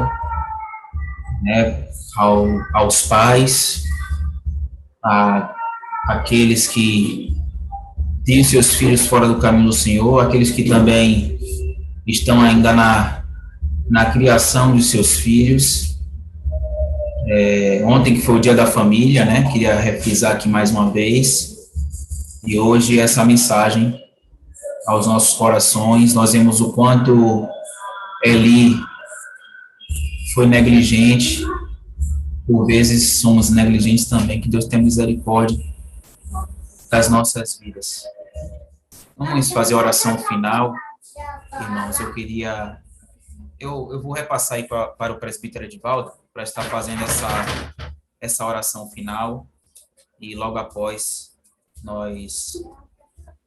né, aos pais, aqueles que têm seus filhos fora do caminho do Senhor, aqueles que também estão ainda na criação de seus filhos. Ontem que foi o dia da família, né, queria refrisar aqui mais uma vez, e hoje essa mensagem aos nossos corações. Nós vemos o quanto Eli foi negligente, por vezes somos negligentes também, que Deus tenha misericórdia das nossas vidas. Vamos fazer a oração final, irmãos. Eu vou repassar aí para o presbítero Edivaldo, para estar fazendo essa oração final, e logo após nós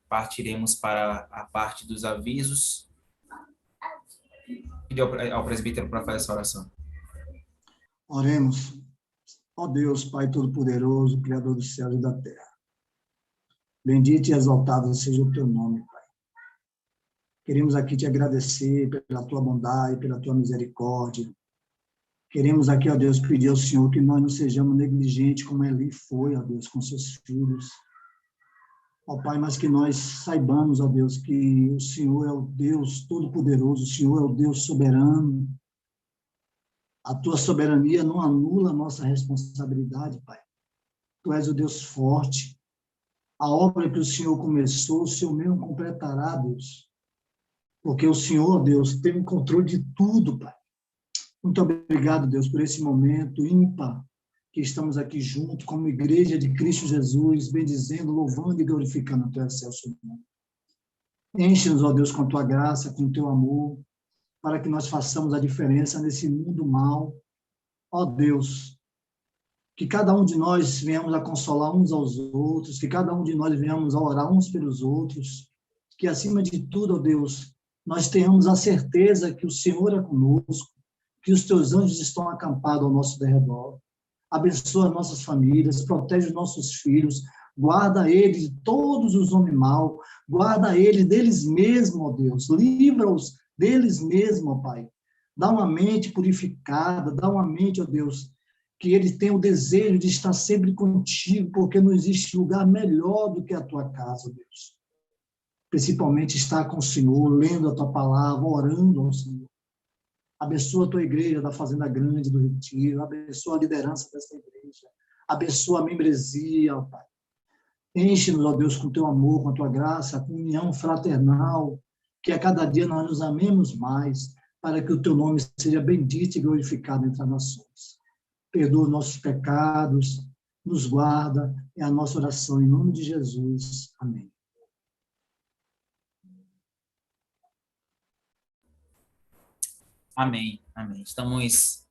partiremos para a parte dos avisos. Pedir ao presbítero para fazer essa oração. Oremos. Ó Deus, Pai Todo-Poderoso, Criador dos céus e da terra. Bendito e exaltado seja o teu nome, Pai. Queremos aqui te agradecer pela tua bondade, pela tua misericórdia. Queremos aqui, ó Deus, pedir ao Senhor que nós não sejamos negligentes como Eli foi, ó Deus, com seus filhos. Ó Pai, mas que nós saibamos, ó Deus, que o Senhor é o Deus Todo-Poderoso, o Senhor é o Deus soberano. A tua soberania não anula a nossa responsabilidade, Pai. Tu és o Deus forte. A obra que o Senhor começou, o Senhor mesmo completará, Deus. Porque o Senhor, Deus, tem o controle de tudo, Pai. Muito obrigado, Deus, por esse momento ímpar que estamos aqui juntos, como igreja de Cristo Jesus, bendizendo, louvando e glorificando o teu excelso nome. Enche-nos, ó Deus, com a tua graça, com o teu amor, para que nós façamos a diferença nesse mundo mal. Ó Deus, que cada um de nós venhamos a consolar uns aos outros, que cada um de nós venhamos a orar uns pelos outros, que acima de tudo, ó Deus, nós tenhamos a certeza que o Senhor é conosco, que os teus anjos estão acampados ao nosso derredor. Abençoa nossas famílias, protege os nossos filhos, guarda eles de todos os homens maus, guarda eles deles mesmos, ó Deus, livra-os deles mesmos, ó Pai. Dá uma mente purificada, dá uma mente, ó Deus, que eles tenham o desejo de estar sempre contigo, porque não existe lugar melhor do que a tua casa, ó Deus. Principalmente estar com o Senhor, lendo a tua palavra, orando ao Senhor. Abençoa a tua igreja da Fazenda Grande, do Retiro, abençoa a liderança dessa igreja, abençoa a membresia, ó Pai. Enche-nos, ó Deus, com teu amor, com a tua graça, com união fraternal, que a cada dia nós nos amemos mais, para que o teu nome seja bendito e glorificado entre as nações. Perdoa nossos pecados, nos guarda, é a nossa oração em nome de Jesus. Amém. Amém, amém. Estamos